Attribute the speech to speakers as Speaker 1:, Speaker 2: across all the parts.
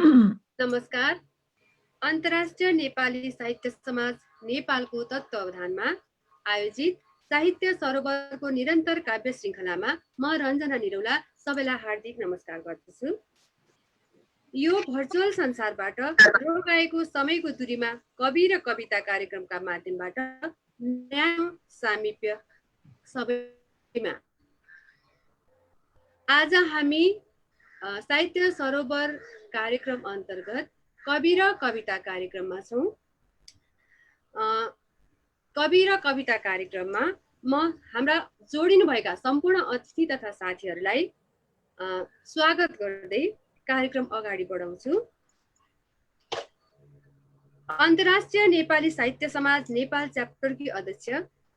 Speaker 1: नमस्कार। अन्तर्राष्ट्रिय नेपाली साहित्य समाज नेपालको तत्त्वावधानमा आयोजित साहित्य सरोवरको निरन्तर काव्य श्रृङ्खलामा म रञ्जना निरौला सबैलाई हार्दिक नमस्कार गर्दछु। यो भर्चुअल संसारबाट रोकाएको समयको दूरीमा कवि र कविता कार्यक्रमका माध्यमबाट न्यानो सामिप्य सबैमा आज हामी साहित्य सरोवर कार्यक्रम अन्तर्गत कवि र कविता कार्यक्रममा छौँ। कवि र कविता कार्यक्रममा म हाम्रा जोडिनुभएका सम्पूर्ण अतिथि तथा साथीहरूलाई स्वागत गर्दै कार्यक्रम अगाडि बढाउँछु। अन्तर्राष्ट्रिय नेपाली साहित्य समाज नेपाल च्याप्टरकी अध्यक्ष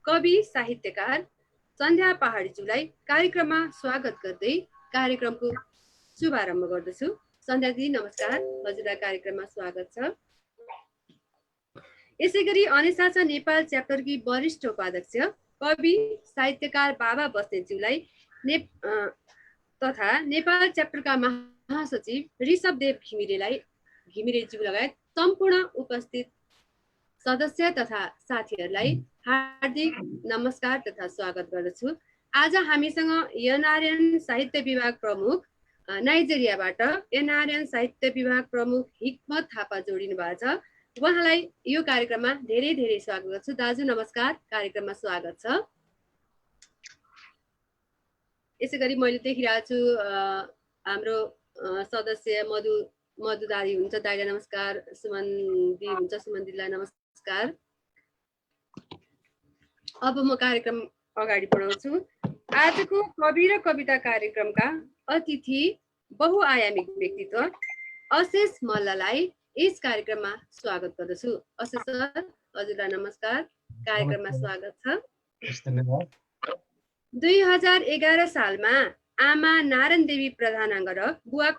Speaker 1: कवि साहित्यकार सन्ध्या पहाडीज्यूलाई कार्यक्रममा स्वागत गर्दै कार्यक्रमको शुभारम्भ गर्दछु। सन्ध्या दिदी नमस्कार, हजुरलाई कार्यक्रममा स्वागत छ। यसैगरी अनेसाचा नेपाल च्याप्टरकी वरिष्ठ उपाध्यक्ष कवि साहित्यकार बाबा बस्नेतज्यूलाई तथा नेपाल च्याप्टरका महासचिव ऋषभदेव घिमिरेज्यू लगायत सम्पूर्ण उपस्थित सदस्य तथा साथीहरूलाई हार्दिक नमस्कार तथा स्वागत गर्दछु। आज हामीसँग एनआरएन साहित्य विभाग प्रमुख नाइजेरियाबाट एनआरएन साहित्य विभाग प्रमुख हिक्मत थापा जोडिनु भएको छ। उहाँलाई यो कार्यक्रममा धेरै धेरै स्वागत गर्छु। दाजु नमस्कार, कार्यक्रममा स्वागत छ। यसैगरी मैले देखिरहेको छु हाम्रो सदस्य मधु दादी हुन्छ, दाइलाई नमस्कार। सुमन दी हुन्छ, सुमन दिदीलाई नमस्कार। अब म कार्यक्रम अगाडि बढाउँछु। आजको कवि र कविता कार्यक्रमका अतिथि बहुआयामिक व्यक्तित्व अशेष मल्ललाई यस कार्यक्रममा स्वागत गर्दछु। अशेष सर, हजुरलाई नमस्कार, कार्यक्रममा स्वागत छ। 2011 सालमा आमा नारायण देवी प्रधानाङ्ग र बुवा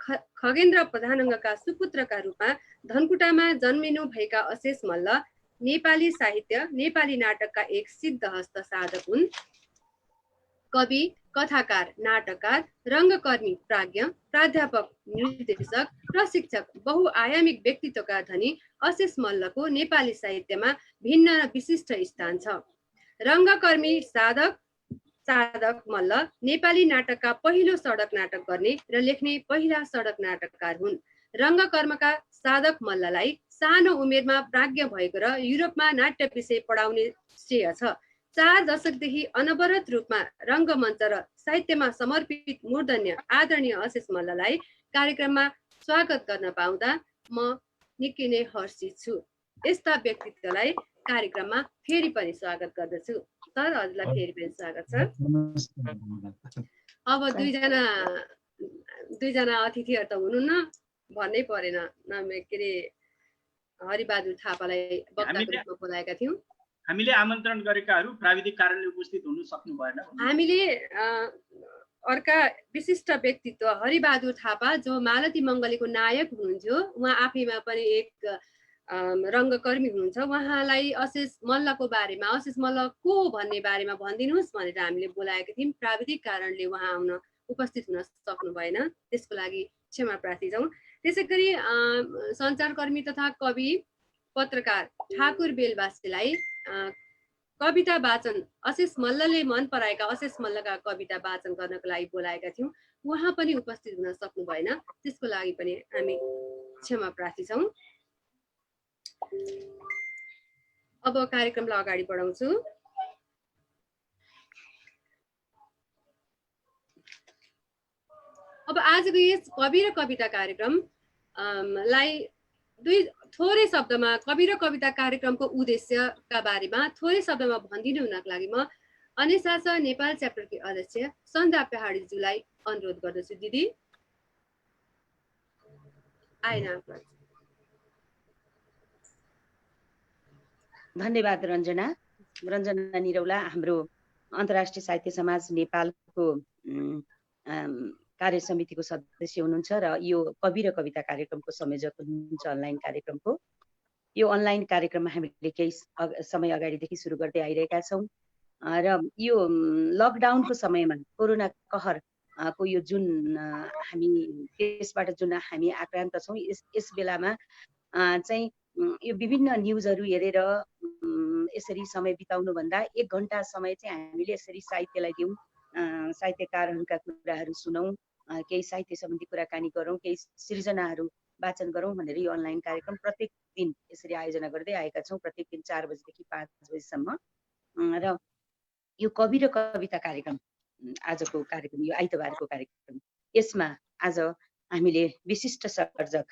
Speaker 1: खगेन्द्र प्रधानाङ्गका सुपुत्रका रूपमा धनकुटामा जन्मिनु भएका अशेष मल्ल नेपाली साहित्य नेपाली नाटकका एक सिद्धहस्त साधक हुन्। कवि, कथाकार, नाटककार, रङ्गकर्मी, प्राज्ञ, प्राध्यापक, निर्देशक, प्रशिक्षक, बहुआयामिक व्यक्तित्वका धनी अशेष मल्लको नेपाली साहित्यमा भिन्न र विशिष्ट स्थान छ। रङ्गकर्मी साधक मल्ल नेपाली नाटकका पहिलो सडक नाटक गर्ने र लेख्ने पहिला सडक नाटककार हुन्। रङ्गकर्मका साधक मल्ललाई सानो उमेरमा प्राज्ञ भएको र युरोपमा नाट्य विषय पढाउने श्रेय छ। 4 दशकदेखि अनवरत रूपमा रङ्गमञ्च र साहित्यमा समर्पित मूर्धन्य आदरणीय अशेष मल्ललाई कार्यक्रममा स्वागत गर्न पाउँदा म निकै नै हर्षित छु। यस्ता व्यक्तित्वलाई कार्यक्रममा फेरि पनि स्वागत गर्दछु। सर, हजुरलाई फेरि पनि स्वागत छ। अब दुईजना अतिथिहरू त हुनुहुन्न, भन्नै परेन। के अरे हरिबहादुर थापालाई वक्ताको रूपमा बोलाएका थियौँ।
Speaker 2: हामीले आमन्त्रण गरेकाहरू प्राविधिक कारणले उपस्थित हुन सक्नु भएन।
Speaker 1: हामीले अर्का विशिष्ट व्यक्तित्व हरिबहादुर थापा जो मालती मङ्गलेको नायक हुनुहुन्थ्यो, उहाँ आफैमा पनि एक रङ्गकर्मी हुनुहुन्छ। उहाँलाई अशेष मल्लको बारेमा, अशेष मल्ल को भन्ने बारेमा भनिदिनुहोस् भनेर हामीले बोलाएका थियौँ। प्राविधिक कारणले उहाँ आउन उपस्थित हुन सक्नु भएन, त्यसको लागि क्षमा प्रार्थी छौँ। त्यसै गरी सञ्चारकर्मी तथा कवि पत्रकार ठाकुर बेलबासीलाई कविता वाचन अशेष मल्लले मन पराएका अशेष मल्लका कविता वाचन गर्नको लागि बोलाएका थियौँ। उहाँ पनि उपस्थित हुन सक्नु भएन, त्यसको लागि पनि हामी क्षमा प्रार्थी छौँ। अब कार्यक्रमलाई अगाडि बढाउँछु। अब आजको यस कवि र कविता कार्यक्रमलाई थोरै शब्दमा कवि र कविता कार्यक्रमको उद्देश्यका बारेमा थोरै शब्दमा भनिदिनु हुनको लागि म अनेसाचा नेपाल च्याप्टरकी अध्यक्ष सन्ध्या पहाडीज्यूलाई अनुरोध गर्दछु। दिदी आएन।
Speaker 3: धन्यवाद रञ्जना निरौला, हाम्रो अन्तर्राष्ट्रिय साहित्य समाज नेपालको कार्य समितिको सदस्य हुनुहुन्छ र यो कवि र कविता कार्यक्रमको संयोजक हुनुहुन्छ अनलाइन कार्यक्रमको। यो अनलाइन कार्यक्रममा हामीले केही समय अगाडिदेखि सुरु गर्दै आइरहेका छौँ र यो लकडाउनको समयमा कोरोना कहर को यो जुन हामी त्यसबाट जुन हामी आक्रान्त छौँ यस बेलामा चाहिँ यो विभिन्न न्युजहरू हेरेर यसरी समय बिताउनु भन्दा 1 घण्टा समय चाहिँ हामीले यसरी साहित्यलाई दिउँ, साहित्यकारहरूका कुराहरू सुनौँ, केही साहित्य सम्बन्धी कुराकानी गरौँ, केही सृजनाहरू वाचन गरौँ भनेर यो अनलाइन कार्यक्रम प्रत्येक दिन यसरी आयोजना गर्दै आएका छौँ, प्रत्येक दिन 4 बजेदेखि 5 बजेसम्म। र यो कवि र कविता कार्यक्रम आजको कार्यक्रम, यो आइतबारको कार्यक्रम, यसमा आज हामीले विशिष्ट सर्जक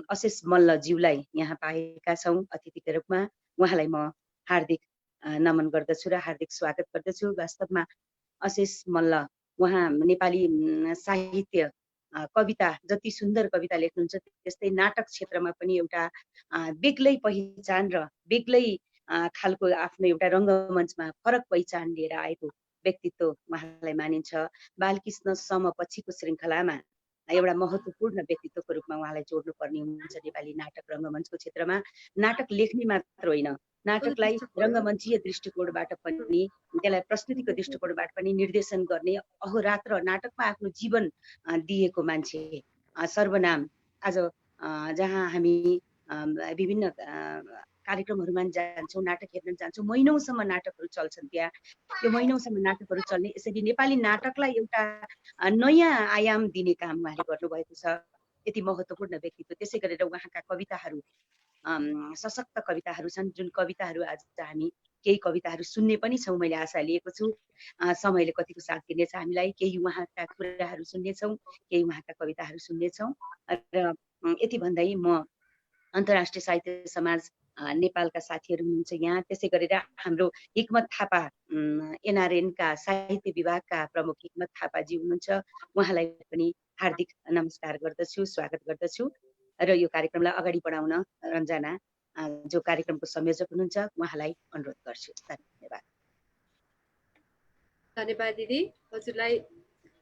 Speaker 3: अशेष मल्लज्यूलाई यहाँ पाएका छौँ अतिथिका रूपमा। उहाँलाई म हार्दिक नमन गर्दछु र हार्दिक स्वागत गर्दछु। वास्तवमा अशेष मल्ल उहाँ नेपाली साहित्य कविता जति सुन्दर कविता लेख्नुहुन्छ त्यस्तै नाटक क्षेत्रमा पनि एउटा बेग्लै पहिचान र बेग्लै खालको आफ्नो एउटा रङ्गमञ्चमा फरक पहिचान लिएर आएको व्यक्तित्व उहाँलाई मानिन्छ। बालकृष्ण सम पछिको श्रृङ्खलामा एउटा महत्त्वपूर्ण व्यक्तित्वको रूपमा उहाँलाई जोड्नु पर्ने हुन्छ। नेपाली नाटक रङ्गमञ्चको क्षेत्रमा नाटक लेख्ने मात्र होइन, नाटकलाई रङ्गमञ्चीय दृष्टिकोणबाट पनि, त्यसलाई प्रस्तुतिको दृष्टिकोणबाट पनि निर्देशन गर्ने, अहोरात्र नाटकमा आफ्नो जीवन दिएको मान्छे सर्वनाम। आज जहाँ हामी विभिन्न कार्यक्रमहरूमा जान्छौँ, नाटक हेर्न जान्छौँ, महिनौसम्म नाटकहरू चल्छन् त्यहाँ। यो महिनौसम्म नाटकहरू चल्ने, यसरी नेपाली नाटकलाई एउटा नयाँ आयाम दिने काम उहाँले गर्नुभएको छ। यति महत्त्वपूर्ण व्यक्तित्व। त्यसै गरेर उहाँका कविताहरू सशक्त कविताहरू छन्, जुन कविताहरू आज हामी केही कविताहरू सुन्ने पनि छौँ। मैले आशा लिएको छु समयले कतिको साथ दिनेछ हामीलाई। केही उहाँका कुराहरू सुन्नेछौँ, केही उहाँका कविताहरू सुन्नेछौँ। र यति भन्दै म अन्तर्राष्ट्रिय साहित्य समाज नेपालका साथीहरू हुनुहुन्छ यहाँ, त्यसै गरेर हाम्रो हिक्मत थापा एनआरएनका साहित्य विभागका प्रमुख हिक्मत थापाजी हुनुहुन्छ। उहाँलाई पनि हार्दिक नमस्कार गर्दछु, स्वागत गर्दछु। र यो कार्यक्रमलाई अगाडि बढाउन रञ्जना जो कार्यक्रमको संयोजक हुनुहुन्छ उहाँलाई अनुरोध गर्छु। धन्यवाद।
Speaker 1: धन्यवाद दिदी, हजुरलाई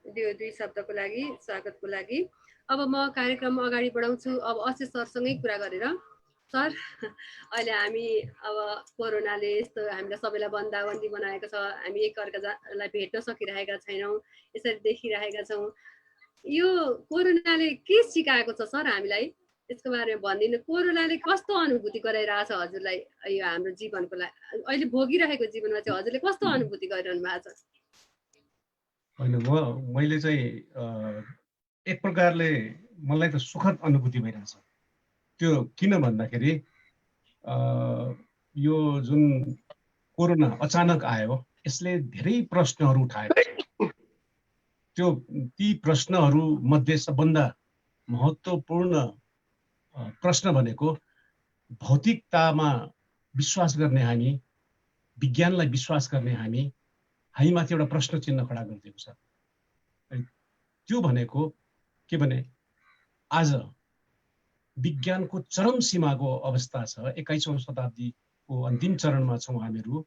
Speaker 1: दुई शब्दको लागि, स्वागतको लागि। अब म कार्यक्रम अगाडि बढाउँछु। अब अशेष सरसँगै कुरा गरेर। सर, अहिले हामी अब कोरोनाले यस्तो हामीलाई सबैलाई बन्दाबन्दी बनाएको छ, हामी एकअर्कालाई भेट्न सकिरहेका छैनौँ, यसरी देखिरहेका छौँ। यो कोरोनाले के सिकाएको छ सर हामीलाई, यसको बारेमा भनिदिनु। कोरोनाले कस्तो अनुभूति गराइरहेछ हजुरलाई यो हाम्रो जीवनको लागि, अहिले भोगिरहेको जीवनमा चाहिँ हजुरले कस्तो अनुभूति गरिरहनु भएको छ?
Speaker 4: होइन, मैले चाहिँ एक प्रकारले मलाई त सुखद अनुभूति भइरहेछ। त्यो किन भन्दाखेरि यो जुन कोरोना अचानक आयो यसले धेरै प्रश्नहरू उठाएको छ। ती प्रश्नहरू मध्ये सबभन्दा महत्त्वपूर्ण प्रश्न भनेको भौतिकतामा विश्वास गर्ने हामी, विज्ञानलाई विश्वास गर्ने हामीमाथि एउटा प्रश्न चिन्ह खडा गरिदिएको छ। त्यो भनेको के भने आज विज्ञानको चरम सीमाको अवस्था छ। 21औं शताब्दीको अन्तिम चरणमा छौँ हामीहरू।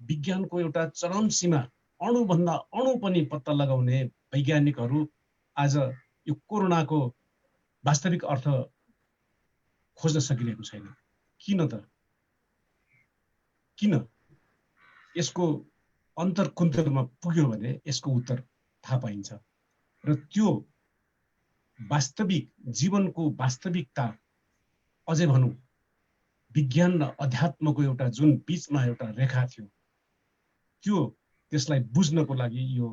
Speaker 4: विज्ञानको एउटा चरम सीमा, अणुभन्दा अणु पनि पत्ता लगाउने वैज्ञानिकहरू आज यो कोरोनाको वास्तविक अर्थ खोज्न सकिरहेको छैन। किन त? किन? यसको अन्तर्कुन्तरमा पुग्यो भने यसको उत्तर थाहा पाइन्छ। र त्यो वास्तविक जीवनको वास्तविकता, अझै भनौँ विज्ञान र अध्यात्मको एउटा जुन बीचमा एउटा रेखा थियो, त्यसलाई बुझ्नको लागि यो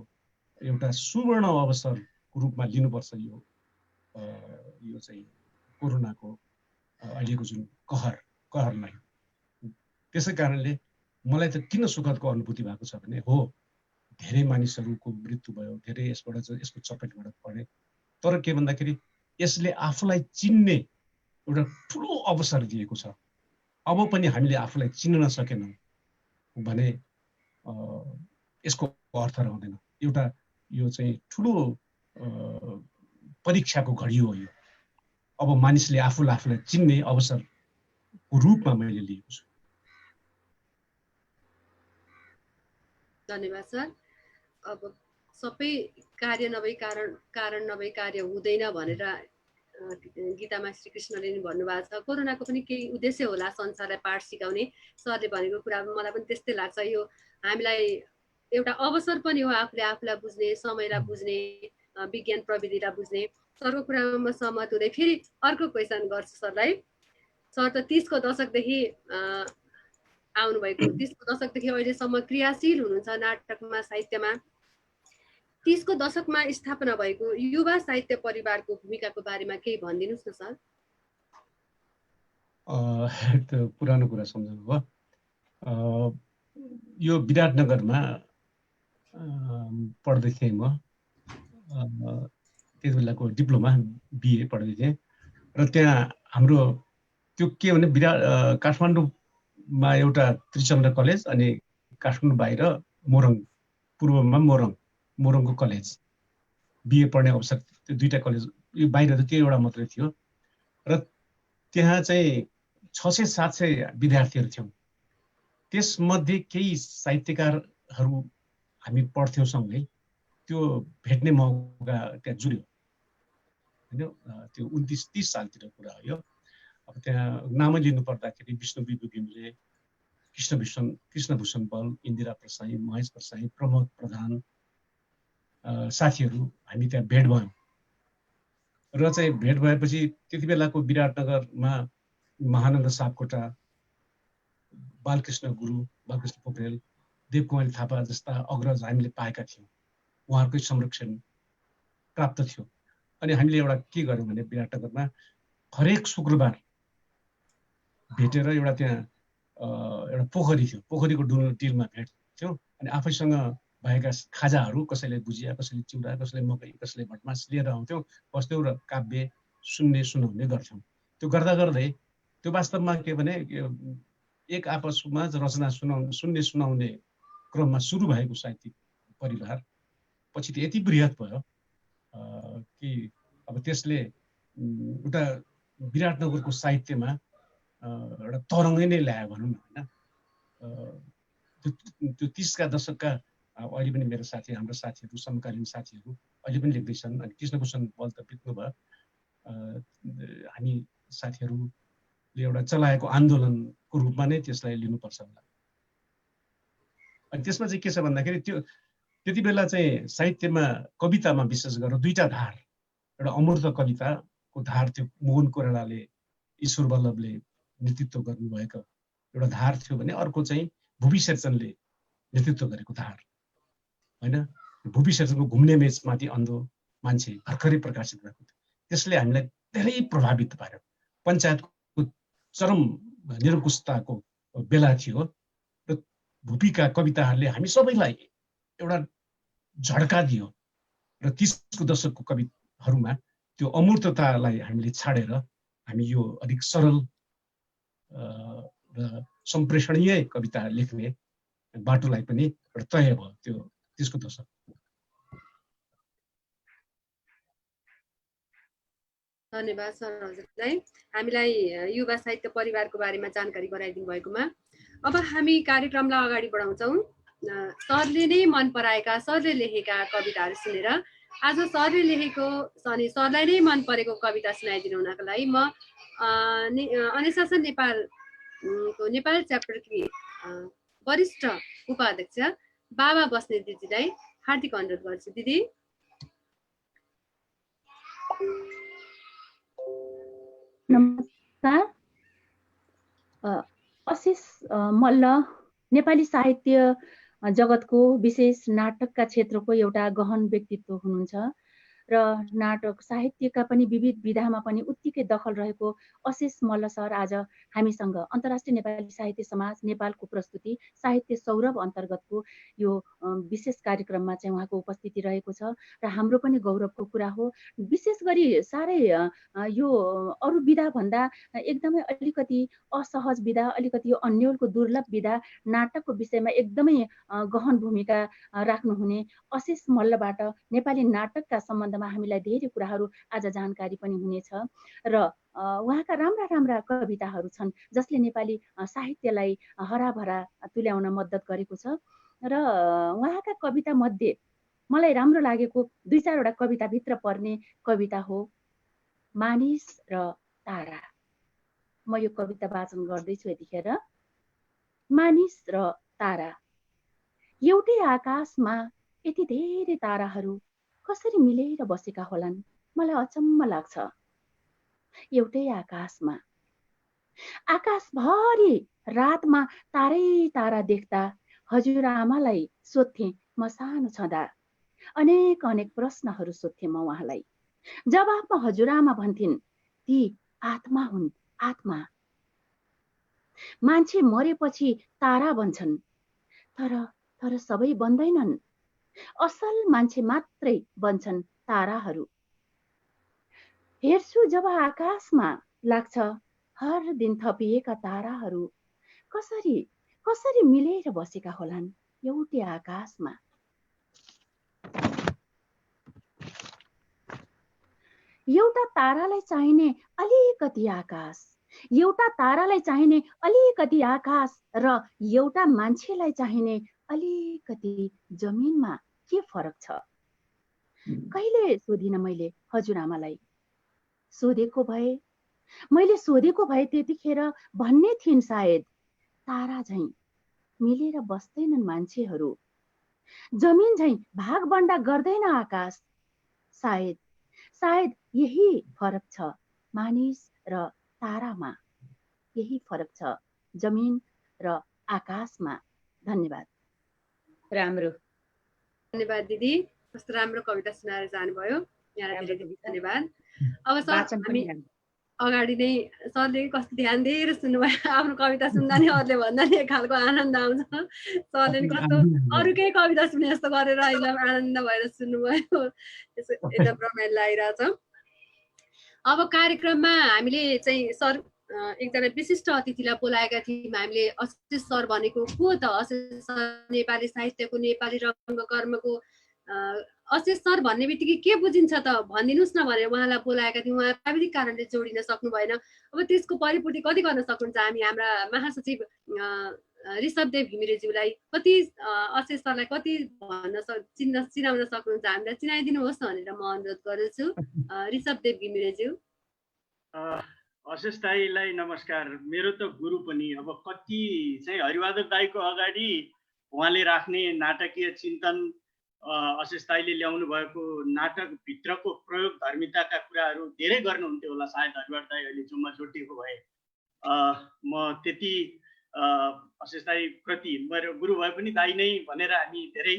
Speaker 4: एउटा सुवर्ण अवसरको रूपमा लिनुपर्छ। यो चाहिँ कोरोनाको अहिलेको जुन कहरलाई। त्यसै कारणले मलाई त किन सुखदको अनुभूति भएको छ भने, हो धेरै मानिसहरूको मृत्यु भयो, धेरै यसको चपेटबाट परे, तर के भन्दाखेरि यसले आफूलाई चिन्ने एउटा ठुलो अवसर दिएको छ। अब पनि हामीले आफूलाई चिन्न सकेनौँ भने यसको अर्थ रहँदैन। एउटा यो चाहिँ ठुलो परीक्षाको घडी हो यो। अब मानिसले आफूलाई चिन्ने अवसरको रूपमा मैले लिएको छु।
Speaker 1: धन्यवाद सर। अब सबै कार्य नभई कारण नभई कार्य हुँदैन भनेर गीतामा श्रीकृष्णले नि भन्नुभएको छ। कोरोनाको पनि केही उद्देश्य होला, संसारलाई पाठ सिकाउने। सरले भनेको कुरा मलाई पनि त्यस्तै लाग्छ। यो हामीलाई एउटा अवसर पनि हो आफूले आफूलाई बुझ्ने, समयलाई बुझ्ने, विज्ञान प्रविधिलाई बुझ्ने। सरको कुरामा म सहमत हुँदै फेरि अर्को क्वेसन गर्छु सरलाई। सर त 30 को दशकदेखि आउनुभएको, 30 को दशकदेखि अहिलेसम्म क्रियाशील हुनुहुन्छ नाटकमा, साहित्यमा। 30 को दशकमा स्थापना भएको युवा साहित्य परिवारको भूमिकाको बारेमा केही भनिदिनुहोस् न सर।
Speaker 4: त्यो पुरानो कुरा सम्झनु भयो। यो विराटनगरमा पढ्दै थिएँ म, त्यति बेलाको डिप्लोमा बिए पढ्दै थिएँ र त्यहाँ हाम्रो त्यो के भने काठमाडौँमा एउटा त्रिचन्द्र कलेज अनि काठमाडौँ बाहिर मोरङ, पूर्वमा मोरङको कलेज, बिए पढ्ने अवसर। त्यो दुईटा कलेज, यो बाहिर त त्यो एउटा मात्रै थियो र त्यहाँ चाहिँ 600-700 विद्यार्थीहरू थियौँ। त्यसमध्ये केही साहित्यकारहरू हामी पढ्थ्यौँ सँगै, त्यो भेट्ने मौका त्यहाँ जुर्यो होइन। त्यो 29-30 सालतिर कुरा हो यो। अब त्यहाँ नामै लिनु पर्दाखेरि विष्णु विभु घिमिरे, कृष्णभूषण बल, इन्दिरा प्रसाई, महेश प्रसाई, प्रमोद प्रधान साथीहरू हामी त्यहाँ भेट भयौँ। र चाहिँ भेट भएपछि त्यति बेलाको विराटनगरमा महानन्द सापकोटा, बालकृष्ण गुरु, बालकृष्ण पोखरेल, देवकुमारी थापा जस्ता अग्रज हामीले पाएका थियौँ। उहाँहरूकै संरक्षण प्राप्त थियो। अनि हामीले एउटा के गर्यौँ भने विराटनगरमा हरेक शुक्रबार भेटेर एउटा त्यहाँ एउटा पोखरी थियो, पोखरीको डिलमा भेट्थ्यौँ। अनि आफैसँग भएका खाजाहरू, कसैले भुजिया, कसैले चिउरा, कसैले मकै, कसैले भटमास लिएर आउँथ्यौँ, बस्थ्यौँ र काव्य सुनाउने गर्थ्यौँ। त्यो गर्दा गर्दै त्यो वास्तवमा के भने एक आपसमा रचना सुनाउने क्रममा सुरु भएको साहित्यिक परिवार पछि त यति बृहत भयो कि अब त्यसले एउटा विराटनगरको साहित्यमा एउटा तरङ्गै नै ल्यायो भनौँ न होइन। त्यो 30 का दशकका अहिले पनि मेरो साथी, हाम्रो साथीहरू, समकालीन साथीहरू अहिले पनि लेख्दैछन्। अनि कृष्णभूषण बल त बित्नु भयो। हामी साथीहरूले एउटा चलाएको आन्दोलनको रूपमा नै त्यसलाई लिनुपर्छ होला। अनि त्यसमा चाहिँ के छ भन्दाखेरि त्यो त्यति बेला चाहिँ साहित्यमा, कवितामा विशेष गरेर दुईटा धार, एउटा अमूर्त कविताको धार थियो, मोहन कोइरालाले, ईश्वर वल्लभले नेतृत्व गर्नुभएको एउटा धार थियो भने अर्को चाहिँ भुपी शेरचनले नेतृत्व गरेको धार होइन। भुपी शेरचनको घुम्ने मेचमाथि अन्धो मान्छे भर्खरै प्रकाशित भएको थियो। त्यसले हामीलाई धेरै प्रभावित पार्यो। पञ्चायतको चरम निरङ्कुशताको बेला थियो र भुपीका कविताहरूले हामी सबैलाई एउटा झड्का दियो र 30 को दशकको कविहरूमा त्यो अमूर्ततालाई हामीले छाडेर हामी यो अधिक सरल र सम्प्रेषणीय कविता लेख्ने बाटोलाई पनि एउटा तय भयो त्यो 30 को दशक।
Speaker 1: धन्यवाद सर हजुरलाई हामीलाई युवा साहित्य परिवारको बारेमा जानकारी गराइदिनु भएकोमा। अब हामी कार्यक्रमलाई अगाडि बढाउँछौँ। सरले नै मन पराएका, सरले लेखेका कविताहरू सुनेर आज सरले लेखेको अनि सरलाई नै मन परेको कविता सुनाइदिनु हुनको लागि म अनुशासन नेपालको नेपाल च्याप्टरकी वरिष्ठ उपाध्यक्ष बाबा बस्नेत दिदीलाई हार्दिक अनुरोध गर्छु। दिदी।
Speaker 5: नमस्कार। अशिष मल्ल नेपाली साहित्य जगतको विशेष नाटकका क्षेत्रको एउटा गहन व्यक्तित्व हुनुहुन्छ र नाटक साहित्यका पनि विविध विधामा पनि उत्तिकै दखल रहेको अशिष मल्ल सर आज हामीसँग अन्तर्राष्ट्रिय नेपाली साहित्य समाज नेपालको प्रस्तुति साहित्य सौरभ अन्तर्गतको यो विशेष कार्यक्रममा चाहिँ उहाँको उपस्थिति रहेको छ र हाम्रो पनि गौरवको कुरा हो। विशेष गरी साह्रै यो अरू विधा भन्दा एकदमै अलिकति असहज विधा, अलिकति यो अन्यलको दुर्लभ विधा नाटकको विषयमा एकदमै गहन भूमिका राख्नुहुने अशिष मल्लबाट नेपाली नाटकका सम्बन्धमा हामीलाई धेरै कुराहरू आज जानकारी पनि हुनेछ र उहाँका राम्रा राम्रा कविताहरू छन् जसले नेपाली साहित्यलाई हराभरा तुल्याउन मद्दत गरेको छ र उहाँका कविता मध्ये मलाई राम्रो लागेको 2-4 वटा कविताभित्र पर्ने कविता हो मानिस र तारा। म यो कविता वाचन गर्दैछु यतिखेर। मानिस र तारा। एउटै आकाशमा यति धेरै ताराहरू कसरी मिलेर बसेका होलान् मलाई अचम्म लाग्छ। एउटै आकाशमा आकाशभरि रातमा तारै तारा देख्दा हजुरआमालाई सोध्थे म सानो छँदा। अनेक अनेक प्रश्नहरू सोध्थे म उहाँलाई। जवाफमा हजुरआमा भन्थिन् ती आत्मा हुन्, आत्मा। मान्छे मरेपछि तारा बन्छन्, तर सबै बन्दैनन्। असल मान्छे मात्रै बन्छन् ताराहरू। हेर्छु जब आकाशमा लाग्छ हर दिन थपिएका ताराहरू कसरी मिलेर बसेका होलान् एउटै आकाशमा। एउटा तारालाई चाहिने अलिकति आकाश, एउटा तारालाई चाहिने अलिकति आकाश र एउटा मान्छेलाई चाहिने अलिकति जमिनमा के फरक छ? कहिले सोधिन मैले हजुरआमालाई। मैले सोधेको भए त्यतिखेर भन्ने थिइन् सायद तारा झैं मिलेर बस्दैनन् मान्छेहरू, जमिन झैं भागबण्डा गर्दैन आकाश। सायद यही फरक छ मानिस र तारामा, यही फरक छ जमिन र आकाशमा। धन्यवाद।
Speaker 3: राम्रो,
Speaker 1: धन्यवाद दिदी, कस्तो राम्रो कविता सुनाएर जानुभयो। यहाँलाई धेरै धन्यवाद। अब सर हामी अगाडि नै सरले कस्तो ध्यान दिएर सुन्नुभयो, आफ्नो कविता सुन्दा नि अरूले भन्दा नि एक खालको आनन्द आउँछ। सरले नि कस्तो अरूकै कविता सुने जस्तो गरेर एकदम आनन्द भएर सुन्नुभयो, त्यसो एकदम रमाइलो लागिरहेछ। अब कार्यक्रममा हामीले चाहिँ सर एकजना विशिष्ट अतिथिलाई बोलाएका थियौँ हामीले। अशेष सर भनेको को त? अशेष सर नेपाली साहित्यको, नेपाली रङ्गकर्मको अशेष सर भन्ने बित्तिकै के बुझिन्छ त भनिदिनुहोस् न भनेर उहाँलाई बोलाएका थियौँ। उहाँ प्राविधिक कारणले जोडिन सक्नु भएन। अब त्यसको परिपूर्ति कति गर्न सक्नुहुन्छ? हामी हाम्रा महासचिव ऋषभदेव घिमिरेज्यूलाई कति, अशेष सरलाई कति चिनाउन सक्नुहुन्छ? हामीलाई चिनाइदिनुहोस् न भनेर म अनुरोध गर्दछु। ऋषभदेव घिमिरेज्यू।
Speaker 2: अशेष दाईलाई नमस्कार। मेरो त गुरु पनि। अब कति चाहिँ हरिबहादुर दाईको अगाडि उहाँले राख्ने नाटकीय चिन्तन, अशेष दाईले ल्याउनु भएको नाटकभित्रको प्रयोग धर्मिताका कुराहरू धेरै गर्नुहुन्थ्यो होला सायद हरिबहादुर दाई अहिले जुम्मा छुट्टिएको भए। म त्यति अशेष दाई प्रति मेरो गुरु भए पनि दाई नै भनेर हामी धेरै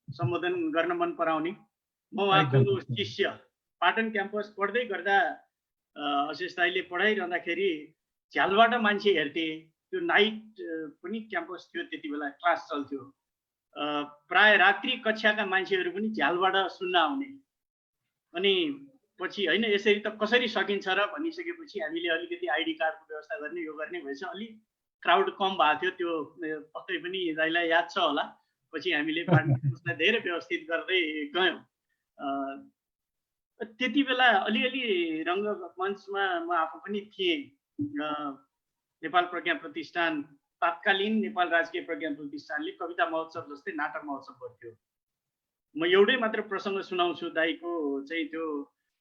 Speaker 2: सम्बोधन गर्न मन पराउने। म उहाँको शिष्य। पाटन क्याम्पस पढ्दै गर्दा अशेष दाईले पढाइरहँदाखेरि झ्यालबाट मान्छे हेर्थे। त्यो नाइट पनि क्याम्पस थियो त्यति बेला, क्लास चल्थ्यो। प्राय रात्रि कक्षाका मान्छेहरू पनि झ्यालबाट सुन्न आउने। अनि पछि होइन यसरी त कसरी सकिन्छ र भनिसकेपछि हामीले अलिकति आइडी कार्डको व्यवस्था गर्ने, यो गर्ने भएछ। अलिक क्राउड कम भएको थियो, त्यो पक्कै पनि दाइलाई याद छ होला। पछि हामीले उसलाई धेरै व्यवस्थित गर्दै गयौँ। त्यति बेला अलिअलि रङ्गमञ्चमा म आफू पनि थिएँ। नेपाल प्रज्ञा प्रतिष्ठान, तात्कालीन नेपाल राजकीय प्रज्ञा प्रतिष्ठानले कविता महोत्सव जस्तै नाटक महोत्सव गर्थ्यो। म एउटै मात्र प्रसङ्ग सुनाउँछु दाईको चाहिँ त्यो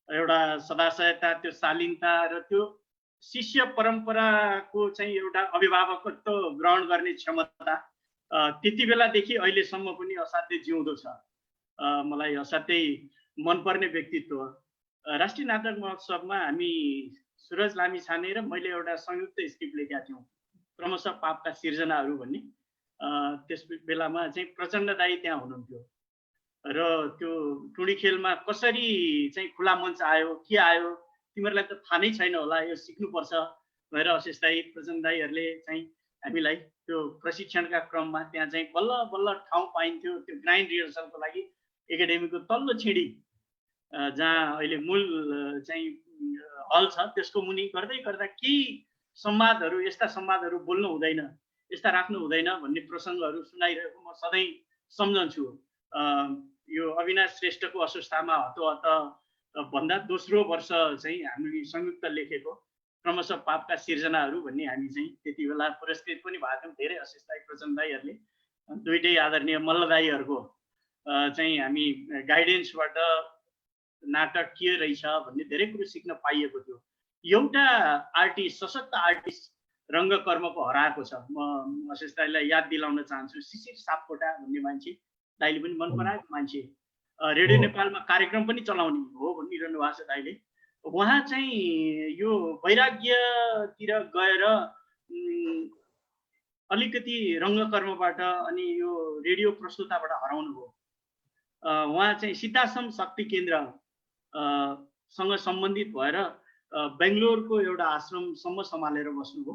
Speaker 2: एउटा सदाशयता, त्यो शालीनता र त्यो शिष्य परम्पराको चाहिँ एउटा अभिभावकत्व ग्रहण गर्ने क्षमता त्यति बेलादेखि अहिलेसम्म पनि असाध्यै जिउँदो छ। मलाई असाध्यै मनपर्ने व्यक्तित्व। राष्ट्रिय नाटक महोत्सवमा हामी सुरज लामिछाने र मैले एउटा संयुक्त स्क्रिप्ट लेखेका थियौँ, क्रमशः पापका सिर्जनाहरू भन्ने। त्यस बेलामा चाहिँ प्रचण्ड दाई त्यहाँ हुनुहुन्थ्यो र त्यो टुडी खेलमा कसरी चाहिँ खुला मञ्च आयो, के आयो तिमीहरूलाई त थाहा नै छैन होला, यो सिक्नुपर्छ भनेर अशेष दाई, प्रचण्ड दाईहरूले चाहिँ हामीलाई त्यो प्रशिक्षणका क्रममा त्यहाँ चाहिँ बल्ल बल्ल ठाउँ पाइन्थ्यो। त्यो ग्राइन्ड रिहर्सलको लागि एकाडेमीको तल्लो छिडी जहाँ अहिले मूल चाहिँ हल छ त्यसको मुनि गर्दै गर्दा केही संवादहरू, यस्ता संवादहरू बोल्नु हुँदैन, यस्ता राख्नु हुँदैन भन्ने प्रसङ्गहरू सुनाइरहेको म सधैँ सम्झन्छु। यो अविनाश श्रेष्ठको अस्वस्थतामा हतोहत भन्दा दोस्रो वर्ष चाहिँ हामीले संयुक्त लेखेको क्रमशः पापका सिर्जनाहरू भन्ने हामी चाहिँ त्यति बेला पुरस्कृत पनि भएको थियौँ। धेरै अशेष दाई, प्रचण्ड दाईहरूले, दुइटै आदरणीय मल्ल दाईहरूको चाहिँ हामी गाइडेन्सबाट नाटक के रहेछ भन्ने धेरै कुरो सिक्न पाइएको थियो। एउटा आर्टिस्ट, सशक्त आर्टिस्ट रङ्गकर्मको हराएको छ। म अशेष दाईलाई याद दिलाउन चाहन्छु। शिशिर सापकोटा भन्ने मान्छे, दाइले पनि मन पराएको मान्छे, रेडियो नेपालमा कार्यक्रम पनि चलाउने हो भनिरहनु भएको छ दाइले। उहाँ चाहिँ यो वैराग्यतिर गएर अलिकति रङ्गकर्मबाट अनि यो रेडियो प्रस्तुताबाट हराउनु भयो। उहाँ चाहिँ सिद्धाश्रम शक्ति केन्द्र सँग सम्बन्धित भएर बेङ्गलोरको एउटा आश्रमसम्म सम्हालेर बस्नुभयो।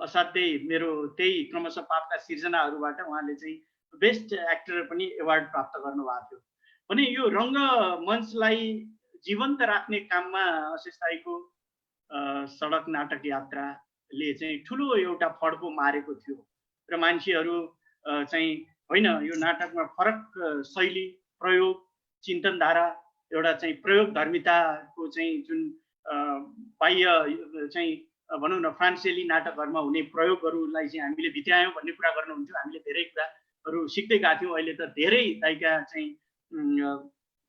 Speaker 2: असाध्यै मेरो त्यही क्रमशः पापका सिर्जनाहरूबाट उहाँले चाहिँ बेस्ट एक्टर पनि एवार्ड प्राप्त गर्नुभएको थियो। भने यो रङ्गमञ्चलाई जीवन्त राख्ने काममा अशेष दाइको सडक नाटक यात्राले चाहिँ ठुलो एउटा फड्को मारेको थियो र मान्छेहरू चाहिँ होइन यो नाटकमा फरक शैली, प्रयोग, चिन्तनधारा, एउटा चाहिँ प्रयोग धर्मिताको चाहिँ जुन बाह्य चाहिँ भनौँ न फ्रान्सेली नाटकहरूमा हुने प्रयोगहरूलाई चाहिँ हामीले भित्रायौँ भन्ने कुरा गर्नुहुन्थ्यो। हामीले धेरै कुराहरू सिक्दै गएको थियौँ। अहिले त धेरै दाइका चाहिँ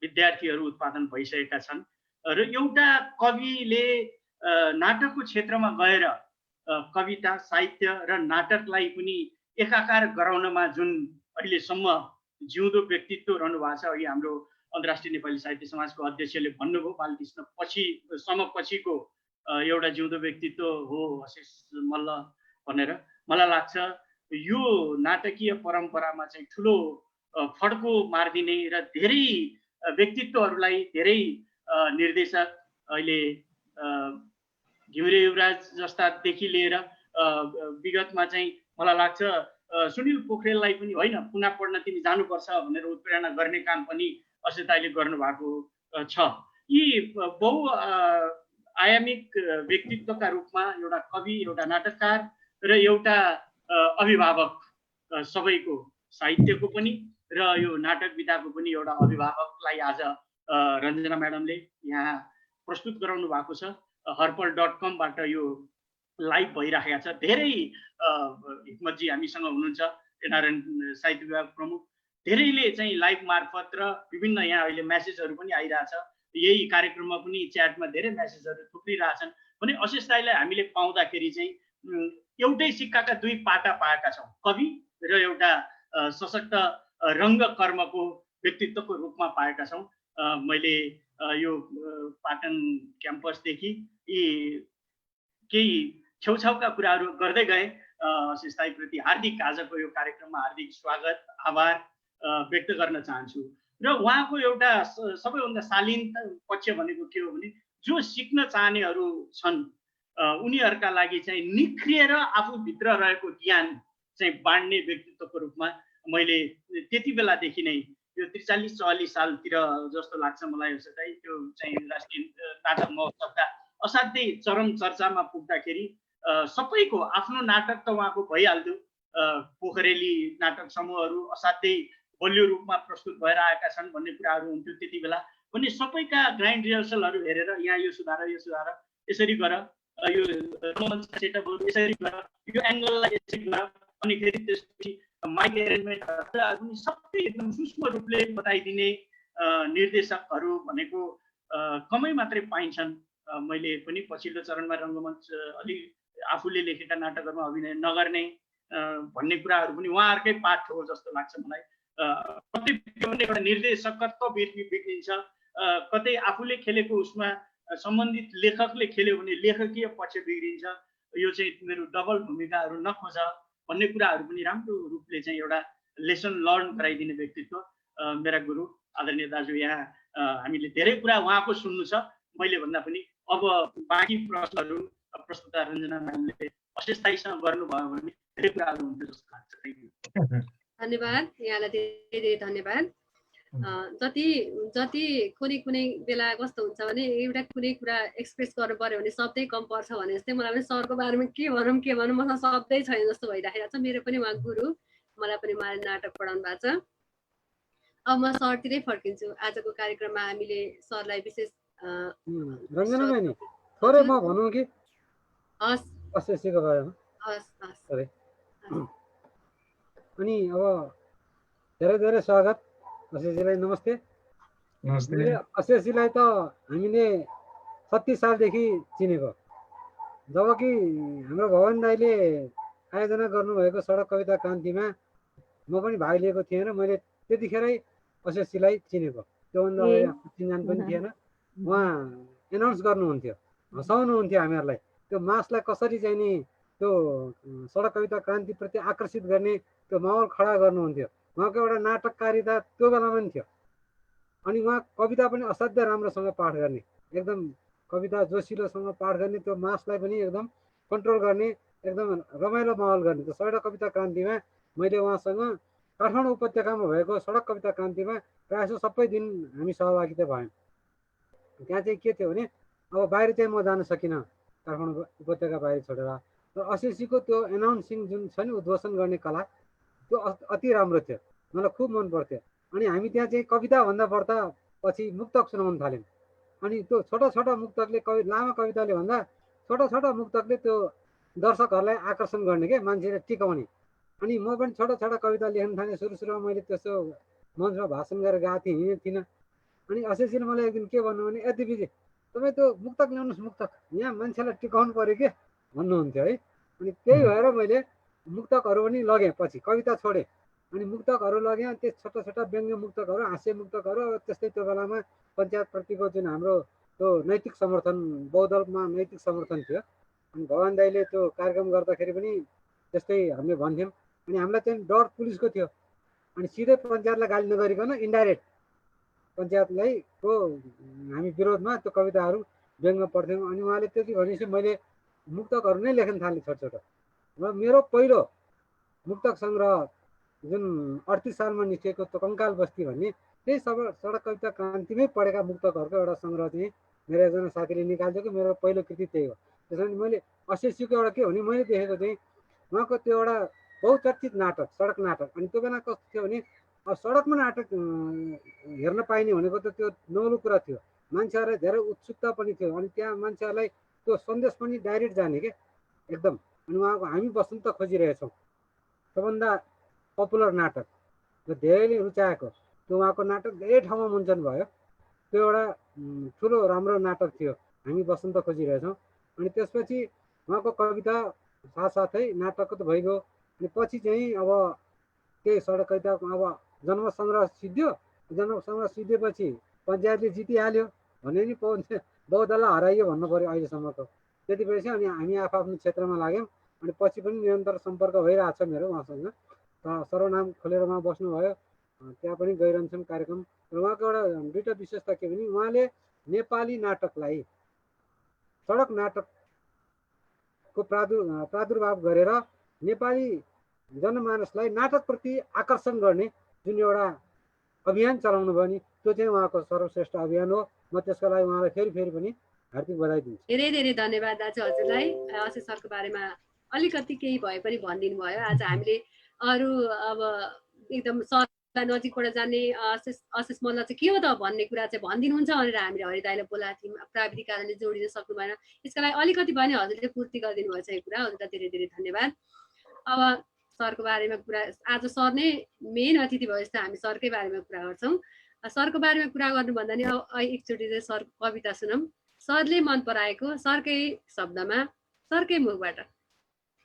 Speaker 2: विद्यार्थीहरू उत्पादन भइसकेका छन् र एउटा कविले नाटकको क्षेत्रमा गएर कविता, साहित्य र नाटकलाई पनि एकाकार गराउनमा जुन अहिलेसम्म जिउँदो व्यक्तित्व रहनु भएको छ। अघि हाम्रो अन्तर्राष्ट्रिय नेपाली साहित्य समाजको अध्यक्षले भन्नुभयो बालकृष्ण पछिको एउटा जिउँदो व्यक्तित्व हो अशेष मल्ल भनेर। मलाई लाग्छ यो नाटकीय परम्परामा चाहिँ ठुलो फड्को मारिदिने र धेरै व्यक्तित्वहरूलाई, धेरै निर्देशक अहिले घिमिरे युवराज जस्तादेखि लिएर विगतमा चाहिँ मलाई लाग्छ सुनिल पोखरेललाई पनि होइन पुनः पढ्न तिमी जानुपर्छ भनेर उत्प्रेरणा गर्ने काम पनि अशेष दाइले गर्नुभएको छ। यी बहु आयामिक व्यक्तित्वका रूपमा एउटा कवि, एउटा नाटककार र एउटा अभिभावक, सबैको साहित्यको पनि र यो नाटक विधाको पनि एउटा अभिभावकलाई आज रञ्जना म्याडमले यहाँ प्रस्तुत गराउनु भएको छ। हर्पल.com बाट यो लाइभ भइराखेको छ। धेरै हिक्मतजी हामीसँग हुनुहुन्छ, एनआरएन साहित्य विभाग प्रमुख, धेरैले चाहिँ लाइभ मार्फत र विभिन्न यहाँ अहिले म्यासेजहरू पनि आइरहेछ। यही कार्यक्रममा पनि च्याटमा धेरै म्यासेजहरू थुप्रिरहेछन्। भने अशेष दाइलाई हामीले पाउँदाखेरि चाहिँ एउटै सिक्काका दुई पाटा पाएका छौँ, कवि र एउटा सशक्त रङ्गकर्मको व्यक्तित्वको रूपमा पाएका छौँ। मैले यो पाटन क्याम्पसदेखि यी केही छेउछाउका कुराहरू गर्दै गएँ। अशेष दाइप्रति हार्दिक आजको यो कार्यक्रममा हार्दिक स्वागत, आभार व्यक्त गर्न चाहन्छु। र उहाँको एउटा सबैभन्दा शालीन पक्ष भनेको के हो भने जो सिक्न चाहनेहरू छन् उनीहरूका लागि चाहिँ निख्रिएर आफूभित्र रहेको ज्ञान चाहिँ बाँड्ने व्यक्तित्वको रूपमा मैले त्यति बेलादेखि नै यो 43-44 सालतिर जस्तो लाग्छ मलाई चाहिँ त्यो चाहिँ राष्ट्रिय नाटक महोत्सवका असाध्यै चरम चर्चामा पुग्दाखेरि सबैको आफ्नो नाटक त उहाँको भइहाल्थ्यो। पोखरेली नाटक समूहहरू असाध्यै बलियो रूपमा प्रस्तुत भएर आएका छन् भन्ने कुराहरू हुन्थ्यो त्यति बेला। पनि सबैका ग्राइन्ड रिहर्सलहरू हेरेर यहाँ यो सुधार, यसरी गर, यो सेटअपहरू यसरी गर, यो एङ्गललाई यसरी गर, अनि फेरि त्यसपछि माइक एरेन्जमेन्टहरू पनि सबै एकदम सूक्ष्म रूपले बताइदिने निर्देशकहरू भनेको कमै मात्रै पाइन्छन्। मैले पनि पछिल्लो चरणमा रङ्गमञ्च अलि आफूले लेखेका नाटकहरूमा अभिनय नगर्ने भन्ने कुराहरू पनि उहाँहरूकै पाठ हो जस्तो लाग्छ मलाई। कतै एउटा निर्देशकत्व बिग्रिन्छ, कतै आफूले खेलेको उसमा सम्बन्धित लेखकले खेल्यो भने लेखकीय पक्ष बिग्रिन्छ। यो चाहिँ मेरो डबल भूमिकाहरू नखोज भन्ने कुराहरू पनि राम्रो रूपले चाहिँ एउटा लेसन लर्न गराइदिने व्यक्तित्व मेरा गुरु आदरणीय दाजु। यहाँ हामीले धेरै कुरा उहाँको सुन्नु छ। मैले भन्दा पनि अब बाँकी प्रश्नहरू प्रस्तुता रञ्जना म्याडमले अशेष दाइसँग गर्नुभयो भने धेरै कुराहरू हुन्छ जस्तो लाग्छ।
Speaker 1: धन्यवाद, यहाँलाई धेरै धेरै धन्यवाद। जति कुनै बेला कस्तो हुन्छ भने एउटा कुनै कुरा एक्सप्रेस गर्नु पर्यो भने शब्दै कम पर्छ भने जस्तै मलाई पनि सरको बारेमा के भनौँ मसँग शब्दै छैन जस्तो भइराखेको छ। मेरो पनि उहाँ गुरु, मलाई पनि उहाँले नाटक पढाउनु भएको छ। अब म सरतिरै फर्किन्छु। आजको कार्यक्रममा हामीले सरलाई विशेष
Speaker 6: रञ्जना बहिनी थोरै म भनौँ कि
Speaker 1: हस्
Speaker 6: अशेषजीको बारेमा। अनि अब धेरै धेरै स्वागत अशेषजीलाई। नमस्ते। अशेषजीलाई त हामीले 36 सालदेखि चिनेको जबकि हाम्रो भवन दाईले आयोजना गर्नुभएको सडक कविता क्रान्तिमा म पनि भाग लिएको थिएँ र मैले त्यतिखेरै अशेषजीलाई चिनेको, त्योभन्दा अगाडि चिन्जान पनि थिएन। उहाँ एनाउन्स गर्नुहुन्थ्यो, हँसाउनुहुन्थ्यो हामीहरूलाई, त्यो मासलाई कसरी चाहिँ नि त्यो सडक कविता क्रान्तिप्रति आकर्षित गर्ने त्यो माहौल खडा गर्नुहुन्थ्यो। उहाँको एउटा नाटककारिता त्यो बेलामा पनि थियो। अनि उहाँ कविता पनि असाध्य राम्रोसँग पाठ गर्ने, एकदम कविता जोसिलोसँग पाठ गर्ने, त्यो मासलाई पनि एकदम कन्ट्रोल गर्ने, एकदम रमाइलो माहौल गर्ने। त्यो सडक कविता क्रान्तिमा मैले उहाँसँग काठमाडौँ उपत्यकामा भएको सडक कविता क्रान्तिमा प्रायः सबै दिन हामी सहभागिता भयौँ। त्यहाँ चाहिँ के थियो भने अब बाहिर चाहिँ म जान सकिनँ, काठमाडौँ उपत्यका बाहिर छोडेर। र अशेषजीको त्यो एनाउन्सिङ जुन छ नि, उद्घोषण गर्ने कला, त्यो अति राम्रो थियो, मलाई खुब मन पर्थ्यो। अनि हामी त्यहाँ चाहिँ कविता भन्दा बढ्दा पछि मुक्तक सुनाउन थाल्यौँ। अनि त्यो छोटा छोटा मुक्तकले लामा कविताले भन्दा छोटा छोटा मुक्तकले त्यो दर्शकहरूलाई आकर्षण गर्ने के, मान्छेले टिकाउने। अनि म पनि छोटा छोटा कविता लेख्न थालेँ। सुरुमा मैले त्यसो मञ्चमा भाषण गरेर गएको थिएँ, हिँडेको थिइनँ। अनि अशेषजीले मलाई एक दिन के भन्नु भने, ए दिपीजी तपाईँ त्यो मुक्तक ल्याउनुहोस्, मुक्तक यहाँ मान्छेलाई टिकाउनु पऱ्यो के भन्नुहुन्थ्यो है। अनि त्यही भएर मैले मुक्तकहरू पनि लगेँ, पछि कविता छोडेँ। अनि मुक्तकहरू लगेँ, त्यो छोटा छोटा व्यङ्ग्य मुक्तकहरू, हास्य मुक्तकहरू। त्यस्तै त्यो बेलामा पञ्चायतप्रतिको जुन हाम्रो त्यो नैतिक समर्थन, बहुदलमा नैतिक समर्थन थियो। अनि भगवान दाईले त्यो कार्यक्रम गर्दाखेरि पनि त्यस्तै हामीले भन्थ्यौँ। अनि हामीलाई चाहिँ डर पुलिसको थियो। अनि सिधै पञ्चायतलाई गाली नगरिकन इन्डाइरेक्ट पञ्चायतलाई को हामी विरोधमा त्यो कविताहरू व्यङ्ग्य पढ्थ्यौँ। अनि उहाँले त्यति भनेपछि मैले मुक्तकहरू नै लेख्न थालेँ छोटो छोटो। र मेरो पहिलो मुक्तक सङ्ग्रह जुन 38 सालमा निस्केको त्यो कङ्काल बस्ती भन्ने, त्यही सडक कविता क्रान्तिमै पढेका मुक्तकहरूको एउटा सङ्ग्रह चाहिँ मेरो एकजना साथीले निकालिदिएको मेरो पहिलो कृति त्यही हो। त्यसो भने मैले अशेषजीको एउटा के भने, मैले देखेको चाहिँ उहाँको त्यो एउटा बहुचर्चित नाटक, सडक नाटक। अनि त्यो बेला कस्तो थियो भने अब सडकमा नाटक हेर्न पाइने भनेको त त्यो नौलो कुरा थियो। मान्छेहरूलाई धेरै उत्सुकता पनि थियो। अनि त्यहाँ मान्छेहरूलाई त्यो सन्देश पनि डाइरेक्ट जाने के एकदम। अनि उहाँको हामी बसन्त खोजिरहेछौँ सबभन्दा पपुलर नाटक र धेरैले रुचाएको त्यो उहाँको नाटक धेरै ठाउँमा मञ्चन भयो। त्यो एउटा ठुलो राम्रो नाटक थियो, हामी बसन्त खोजिरहेछौँ। अनि त्यसपछि उहाँको कविता साथसाथै नाटकको त भइगयो। अनि पछि चाहिँ अब त्यही सडक कविता अब जन्म सङ्ग्रह सिद्धियो। जन्म सङ्ग्रह सिद्धेपछि पञ्चायतले जितिहाल्यो भने नि बहुदललाई हराइयो भन्नु पऱ्यो अहिलेसम्मको। त्यति भएपछि अनि हामी आफ्नो क्षेत्रमा लाग्यौँ। अनि पछि पनि निरन्तर सम्पर्क भइरहेको छ मेरो उहाँसँग। सर्वनाम खोलेर उहाँ बस्नुभयो, त्यहाँ पनि गइरहन्छौँ कार्यक्रम। र उहाँको एउटा दुईवटा विशेषता के भने, उहाँले नेपाली नाटकलाई सडक नाटकको प्रादुर्भाव गरेर नेपाली जनमानसलाई नाटकप्रति आकर्षण गर्ने जुन एउटा अभियान चलाउनु भयो नि, त्यो चाहिँ उहाँको सर्वश्रेष्ठ अभियान हो। म त्यसको लागि उहाँलाई फेरि पनि हार्दिक बधाई दिन्छु।
Speaker 1: धेरै धेरै धन्यवाद दाजु हजुरलाई। अशेष सरको बारेमा अलिकति केही भए पनि भनिदिनु भयो। आज हामीले अरू अब एकदम सरलाई नजिकबाट जाने अशेष मल्ल चाहिँ के हो त भन्ने कुरा चाहिँ भनिदिनुहुन्छ भनेर हामीले हरिदाईलाई बोलाएको थियौँ। प्राविधिक कारणले जोडिन सक्नु भएन, यसका लागि अलिकति भए पनि हजुरले पूर्ति गरिदिनु भएछ यो कुरा। हजुरलाई धेरै धेरै धन्यवाद। अब सरको बारेमा कुरा, आज सर नै मेन अतिथि भयो जस्तो हामी सरकै बारेमा कुरा गर्छौँ। सरको बारेमा कुरा गर्नुभन्दा नि अब एकचोटि चाहिँ सरको कविता सुनौँ, सरले मन पराएको, सरकै शब्दमा, सरकै मुखबाट।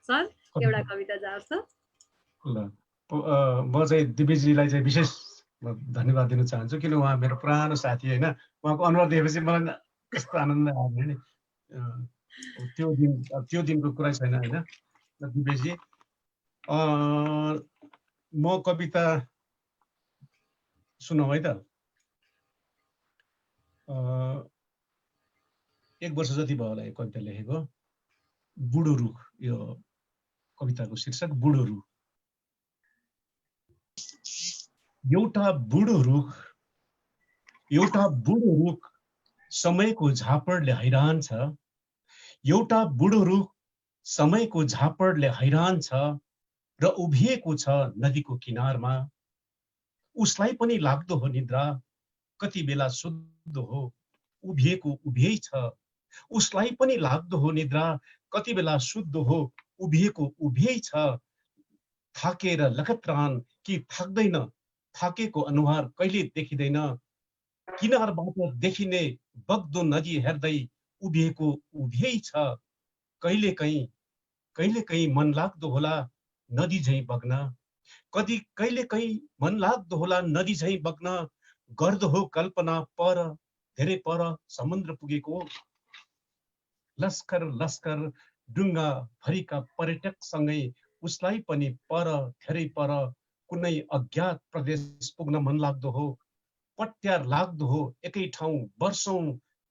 Speaker 1: सर एउटा कविता जाओस् त।
Speaker 4: ल, म चाहिँ दिपेजीलाई चाहिँ विशेष धन्यवाद दिन चाहन्छु, किन उहाँ मेरो पुरानो साथी होइन। उहाँको अनुहार देखेपछि मलाई कस्तो आनन्द आयो नि। त्यो दिनको कुरा छैन होइन। दिपेजी, म कविता सुनौ है त। 1 वर्ष जति भयो होला यो कविता लेखेको। बुढो रुख, यो कविताको शीर्षक बुढो रुख। एउटा बुढो रुख समयको झापडले हैरान छ। एउटा बुढो रुख समयको झापडले हैरान छ र उभिएको छ नदीको किनारमा। उसलाई पनि लाग्दो हो निद्रा, कति बेला शुद्ध हो उभिएको उभियै छ। उसलाई पनि लाग्दो हो निद्रा, कति बेला शुद्ध हो उभिएको उभियै छ। थाकेर लखत्रान कि थाक्दैन, थाकेको अनुहार कहिले देखिँदैन। किनारबाट देखिने बग्दो नदी हेर्दै उभिएको उभियै छ। कहिलेकाहीँ मनलाग्दो होला नदी झैँ बग्न, कहिलेकाहीँ मनलाग्दो होला नदी झैँ बग्न, गर्दो हो कल्पना पर धेरै पर समुद्र पुगेको। लस्कर लस्कर डुङ्गा भरिका पर्यटकसँगै उसलाई पनि पर धेरै पर कुनै अज्ञात प्रदेश पुग्न मन लाग्दो हो। पट्यार लाग्दो हो एकै ठाउँ वर्षौं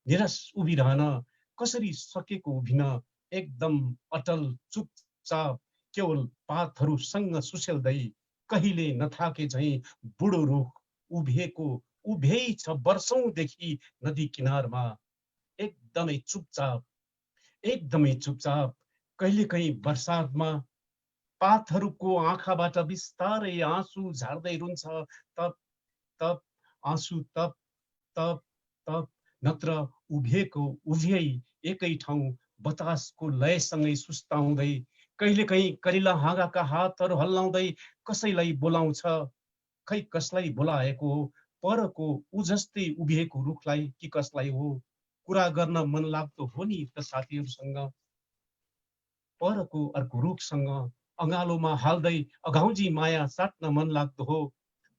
Speaker 4: निरस उभिरहन, कसरी सकेको उभिन एकदम अटल चुपचाप केवल पातहरूसँग सुसेल्दै, कहिले नथाके झैँ बुढो रुख उभियै छ वर्षौंदेखि नदी किनारमा, एकदमै चुपचाप। कहिलेकाहीँ बर्सातमा पातहरूको आँखाबाट बिस्तारै आँसु झार्दै रुन्छ, तप तप आँसु तप तप तप, नत्र उभियै एकै ठाउँ बतासको लयसँगै सुस्ताउँदै, कहिलेकाहीँ कलिला हाँगाका हातहरू हल्लाउँदै कसैलाई बोलाउँछ, खै कसलाई बोलाएको हो, परको ऊ जस्तै उभिएको रुखलाई कि कसलाई हो। कुरा गर्न मन लाग्दो हो नि त साथीहरूसँग, परको अर्को रुखसँग अँगालोमा हाल्दै अघाउजी माया साट्न मन लाग्दो हो।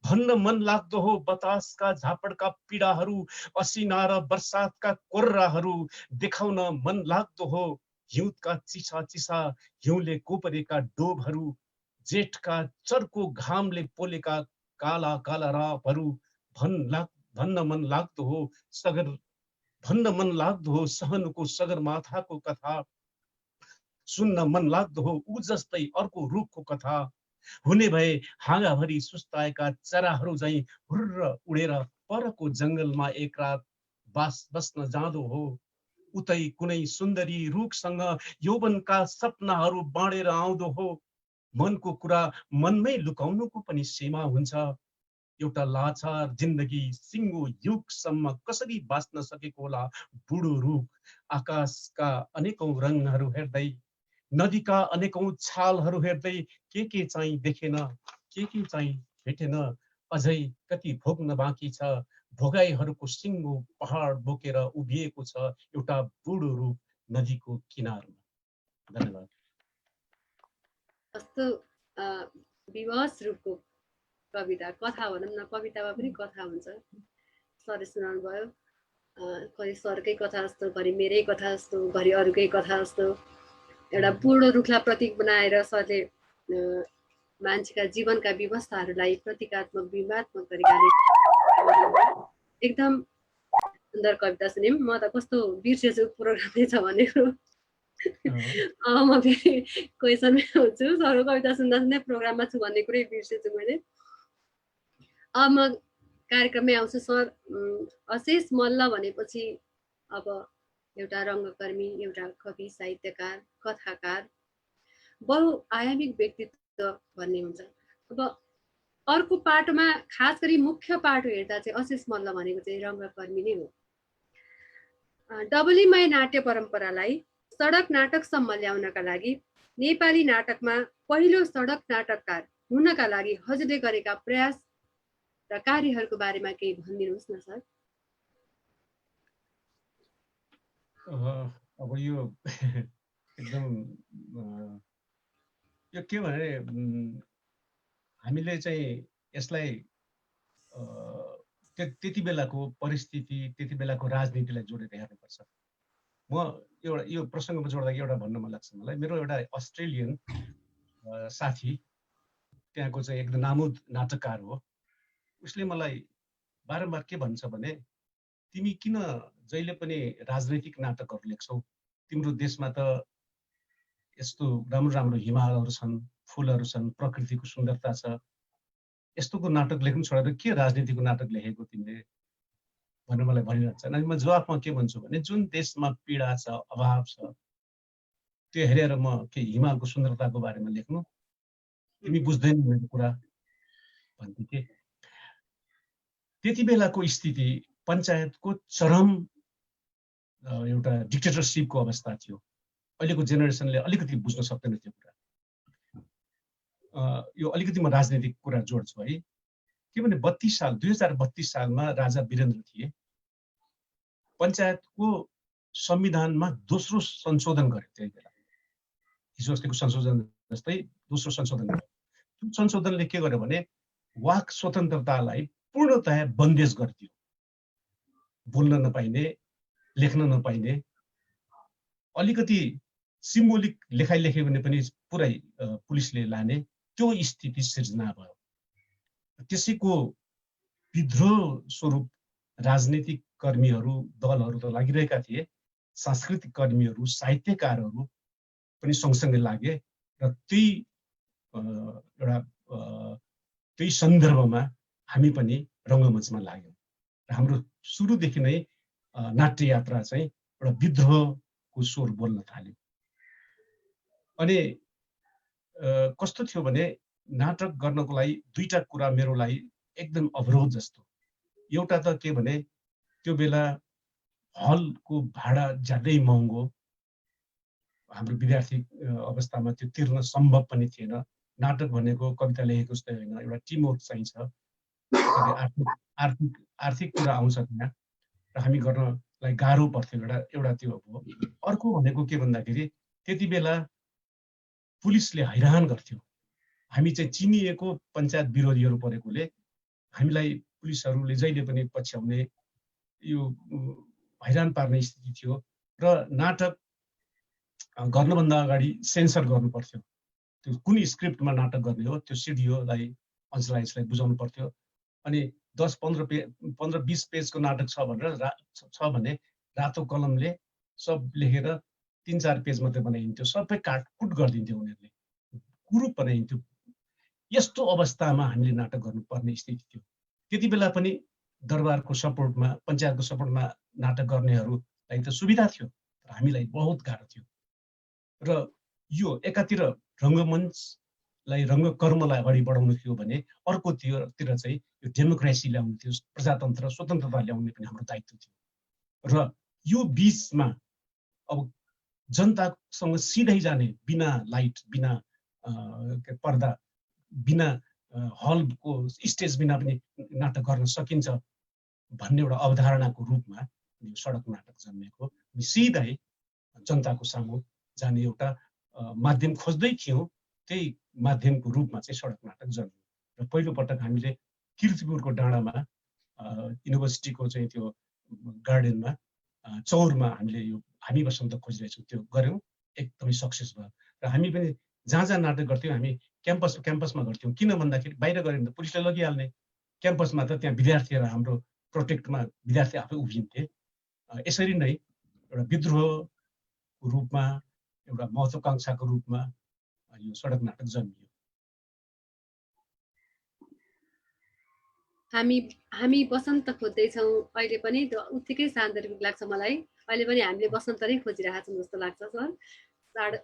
Speaker 4: भन्न मन लाग्दो हो बतासका झापडका पीडाहरू, असिना र बर्सातका कोर्राहरू देखाउन मन लाग्दो हो। हिउँदका चिसा हिउँले कोपरेका डोबहरू, जेठका चर्को घामले पोलेका काला काला रापहरू, भन्न मन लाग्दो हो सहनको सगरमाथाको कथा, सुन्न मन लाग्दो हो ऊ जस्तै अर्को रुखको कथा। हुने भए हाँगाभरि सुस्ताएका चराहरू झैँ हुर्र उडेर परको जङ्गलमा एक रात बस्न जाँदो हो। उतै कुनै सुन्दरी रुखसँग यौवनका सपनाहरू बाँडेर आउँदो हो। मनको कुरा मनमै लुकाउनुको पनि सीमा हुन्छ। एउटा लाचार जिन्दगी सिङ्गो युगसम्म कसरी बाँच्न सकेको होला बुढो रुख, आकाशका अनेकौं रङहरू हेर्दै, नदीका अनेकौं छालहरू हेर्दै, के चाहिँ देखेन, के चाहिँ भेटेन, अझै कति भोग्न बाँकी छ। भोगाईहरूको सिङ्गो पहाड बोकेर उभिएको छ एउटा बुढो रुख नदीको किनारमा। धन्यवाद।
Speaker 1: कस्तो विवश रूपको कविता, कथा भनौँ न, कवितामा पनि कथा हुन्छ। सरले सुनाउनु भयो, घरि सरकै कथा जस्तो, घरि मेरै कथा जस्तो, घरि अरूकै कथा जस्तो। एउटा बुढो रुखलाई प्रतीक बनाएर सरले मान्छेका जीवनका व्यवस्थाहरूलाई प्रतीकात्मक व्यङ्ग्यात्मक तरिकाले एकदम सुन्दर कविता सुन्यौँ। म त कस्तो बिर्सेछु प्रोग्रामै छ भनेको। म फेरि क्वेसनमै हुन्छु, सरको कविता सुन्दा सुन्दै प्रोग्राममा छु भन्ने कुरै बिर्सेछु मैले। अब म कार्यक्रममै आउँछु। सर, अशेष मल्ल भनेपछि अब एउटा रङ्गकर्मी, एउटा कवि, साहित्यकार, कथाकार, बहुआयामिक व्यक्तित्व भन्ने हुन्छ। अब अर्को पाटोमा, खास गरी मुख्य पाटो हेर्दा चाहिँ अशेष मल्ल भनेको चाहिँ रङ्गकर्मी नै हो। डबलीमय नाट्य परम्परालाई सडक नाटकसम्म ल्याउनका लागि नेपाली नाटकमा पहिलो सडक नाटककार हुनका लागि हजुरले गरेका प्रयास र कार्यहरूको बारेमा केही भनिदिनुहोस् न सर।
Speaker 4: अब यो एकदम यो के भने हामीले चाहिँ यसलाई त्यति बेलाको परिस्थिति, त्यति बेलाको राजनीतिलाई जोडेर हेर्नुपर्छ। म एउटा यो प्रसङ्गमा जोड्दा एउटा भन्न मन लाग्छ मलाई। मेरो एउटा अस्ट्रेलियन साथी, त्यहाँको चाहिँ एकदम नामुद नाटककार हो। उसले मलाई बारम्बार के भन्छ भने, तिमी किन जहिले पनि राजनैतिक नाटकहरू लेख्छौ? तिम्रो देशमा त यस्तो राम्रो राम्रो हिमालहरू छन्, फुलहरू छन्, प्रकृतिको सुन्दरता छ, यस्तोको नाटक लेख्नु छोडेर के राजनीतिको नाटक लेखेको तिमीले भनेर मलाई भनिरहन्छ। अनि म जवाफमा के भन्छु भने, जुन देशमा पीडा छ, अभाव छ, त्यो हेरेर म के हिमालको सुन्दरताको बारेमा लेख्नु? तिमी बुझ्दैन मेरो कुरा भन्थे के। त्यति बेलाको स्थिति पञ्चायतको चरम एउटा डिक्टेटरसिपको अवस्था थियो। अहिलेको जेनेरेसनले अलिकति बुझ्न सक्दैन त्यो कुरा। यो अलिकति म राजनीतिक कुरा जोड्छु है। किनभने 2032 सालमा राजा वीरेन्द्र थिए। पञ्चायतको संविधानमा दोस्रो संशोधन गरे त्यही बेला। हिजो अस्तिको संशोधन जस्तै दोस्रो संशोधन गर्यो। त्यो संशोधनले के गर्यो भने वाक स्वतन्त्रतालाई पूर्णतया बन्देज गरिदियो। बोल्न नपाइने, लेख्न नपाइने, अलिकति सिम्बोलिक लेखाइ लेख्यो भने पनि पुरै पुलिसले लाने त्यो स्थिति सिर्जना भयो। त्यसैको विद्रोह स्वरूप राजनीतिक कर्मीहरू, दलहरू त लागिरहेका थिए, सांस्कृतिक कर्मीहरू, साहित्यकारहरू पनि सँगसँगै लागे र त्यही सन्दर्भमा हामी पनि रङ्गमञ्चमा लाग्यौँ। र हाम्रो सुरुदेखि नै नाट्य यात्रा चाहिँ एउटा विद्रोहको स्वर बोल्न थाल्यो। अनि कस्तो थियो भने नाटक गर्नको लागि दुईटा कुरा मेरो लागि एकदम अवरोध जस्तो। एउटा त के भने त्यो बेला हलको भाडा ज्यादै महँगो, हाम्रो विद्यार्थी अवस्थामा त्यो तिर्न सम्भव पनि थिएन। नाटक भनेको कविता लेखेको जस्तै होइन, एउटा टिमवर्क चाहिन्छ, आर्थिक कुरा आउँछ त्यहाँ र हामी गर्नलाई गाह्रो पर्थ्यो। एउटा त्यो हो। अर्को भनेको के भन्दाखेरि त्यति बेला पुलिसले हैरान गर्थ्यो। हामी चाहिँ चिनिएको पञ्चायत विरोधीहरू परेकोले हामीलाई पुलिसहरूले जहिले पनि पछ्याउने, यो हैरान पार्ने स्थिति थियो र नाटक गर्नुभन्दा अगाडि सेन्सर गर्नु पर्थ्यो। त्यो कुन स्क्रिप्टमा नाटक गर्ने हो त्यो सिडिओलाई अन्सलाइन्सलाई बुझाउनु पर्थ्यो। अनि 10-15-20 पेजको नाटक छ भने रातो कलमले सब लेखेर 3-4 पेज मात्रै बनाइन्थ्यो, सबै काटकुट गरिदिन्थ्यो उनीहरूले, कुरूप बनाइन्थ्यो। यस्तो अवस्थामा हामीले नाटक गर्नुपर्ने स्थिति थियो। त्यति बेला पनि दरबारको सपोर्टमा, पञ्चायतको सपोर्टमा नाटक गर्नेहरूलाई त सुविधा थियो, तर हामीलाई बहुत गाह्रो थियो। र यो एकातिर रङ्गमञ्चलाई, रङ्गकर्मलाई अगाडि बढाउनु थियो भने अर्कोतिर चाहिँ यो डेमोक्रेसी ल्याउनु थियो, प्रजातन्त्र, स्वतन्त्रता ल्याउने पनि हाम्रो दायित्व थियो। र यो बिचमा अब जनतासँग सिधै जाने, बिना लाइट, बिना पर्दा, बिना हलको स्टेज बिना पनि नाटक गर्न सकिन्छ भन्ने एउटा अवधारणाको रूपमा यो सडक नाटक जन्मेको। सिधै जनताको सामु जाने एउटा माध्यम खोज्दै थियौँ। त्यही माध्यमको रूपमा चाहिँ सडक नाटक जन्मियो। र पहिलोपटक हामीले किर्तिपुरको डाँडामा, युनिभर्सिटीको चाहिँ त्यो गार्डनमा, चौरमा हामी बसन्त खोजिरहेछौँ त्यो गऱ्यौँ। एकदमै सक्सेस भयो। र हामी पनि जहाँ जहाँ नाटक गर्थ्यौँ हामी क्याम्पसमा गर्थ्यौँ। किन भन्दाखेरि बाहिर गऱ्यो भने त पुलिसले लगिहाल्ने, क्याम्पसमा त त्यहाँ विद्यार्थीहरू हाम्रो प्रोटेक्टमा विद्यार्थी आफै उभिन्थे। यसरी नै एउटा विद्रोहको रूपमा, एउटा महत्त्वाकांक्षाको रूपमा यो सडक नाटक जन्मियो।
Speaker 1: हामी बसन्त खोज्दैछौँ अहिले पनि, त्यो उत्तिकै सान्दर्भिक लाग्छ मलाई। अहिले पनि हामीले बसन्त नै खोजिरहेको छौँ जस्तो लाग्छ सर।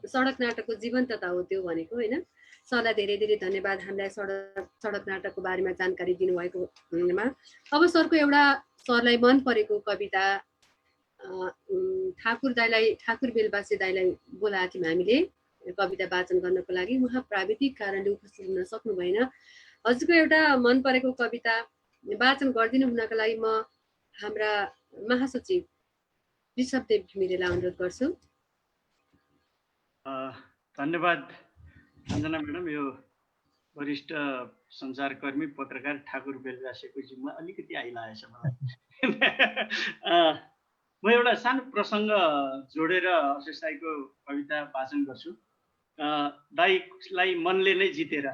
Speaker 1: सडक नाटकको जीवन्तता हो त्यो भनेको, होइन? सरलाई धेरै धेरै धन्यवाद हामीलाई सडक नाटकको बारेमा जानकारी दिनुभएकोमा। अब सरको एउटा सरलाई मन परेको कविता ठाकुर बेलबासी दाईलाई बोलाएको थियौँ हामीले कविता वाचन गर्नको लागि। उहाँ प्राविधिक कारणले उपस्थित हुन सक्नु भएन। हजुरको एउटा मन परेको कविता वाचन गरिदिनु हुनको लागि म हाम्रा महासचिव ऋषभदेव घिमिरेलाई अनुरोध गर्छु।
Speaker 2: धन्यवाद अञ्जना म्याडम। यो वरिष्ठ सञ्चारकर्मी पत्रकार ठाकुर बेलबासीको जिम्मा अलिकति आइलागेछ मलाई। म एउटा सानो प्रसङ्ग जोडेर अशेष दाईको कविता वाचन गर्छु। दाईलाई मनले नै जितेर,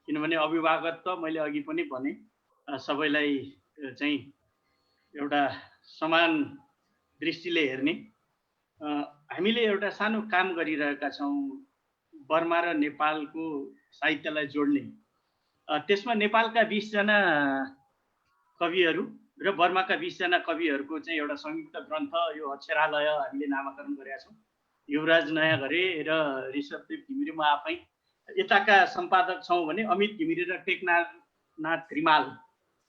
Speaker 2: किनभने अभिभावकत्व मैले अघि पनि भने सबैलाई चाहिँ एउटा समान दृष्टिले हेर्ने। हामीले एउटा सानो काम गरिरहेका छौँ बर्मा र नेपालको साहित्यलाई जोड्ने। त्यसमा नेपालका 20 जना कविहरू र बर्माका 20 जना कविहरूको चाहिँ एउटा संयुक्त ग्रन्थ, यो अक्षरालय हामीले नामाकरण गरेका छौँ। युवराज नयाँघरे र ऋषभदेव घिमिरे, म आफै। यताका सम्पादक छौँ भने अमित घिमिरे र टेकनाथ रिमाल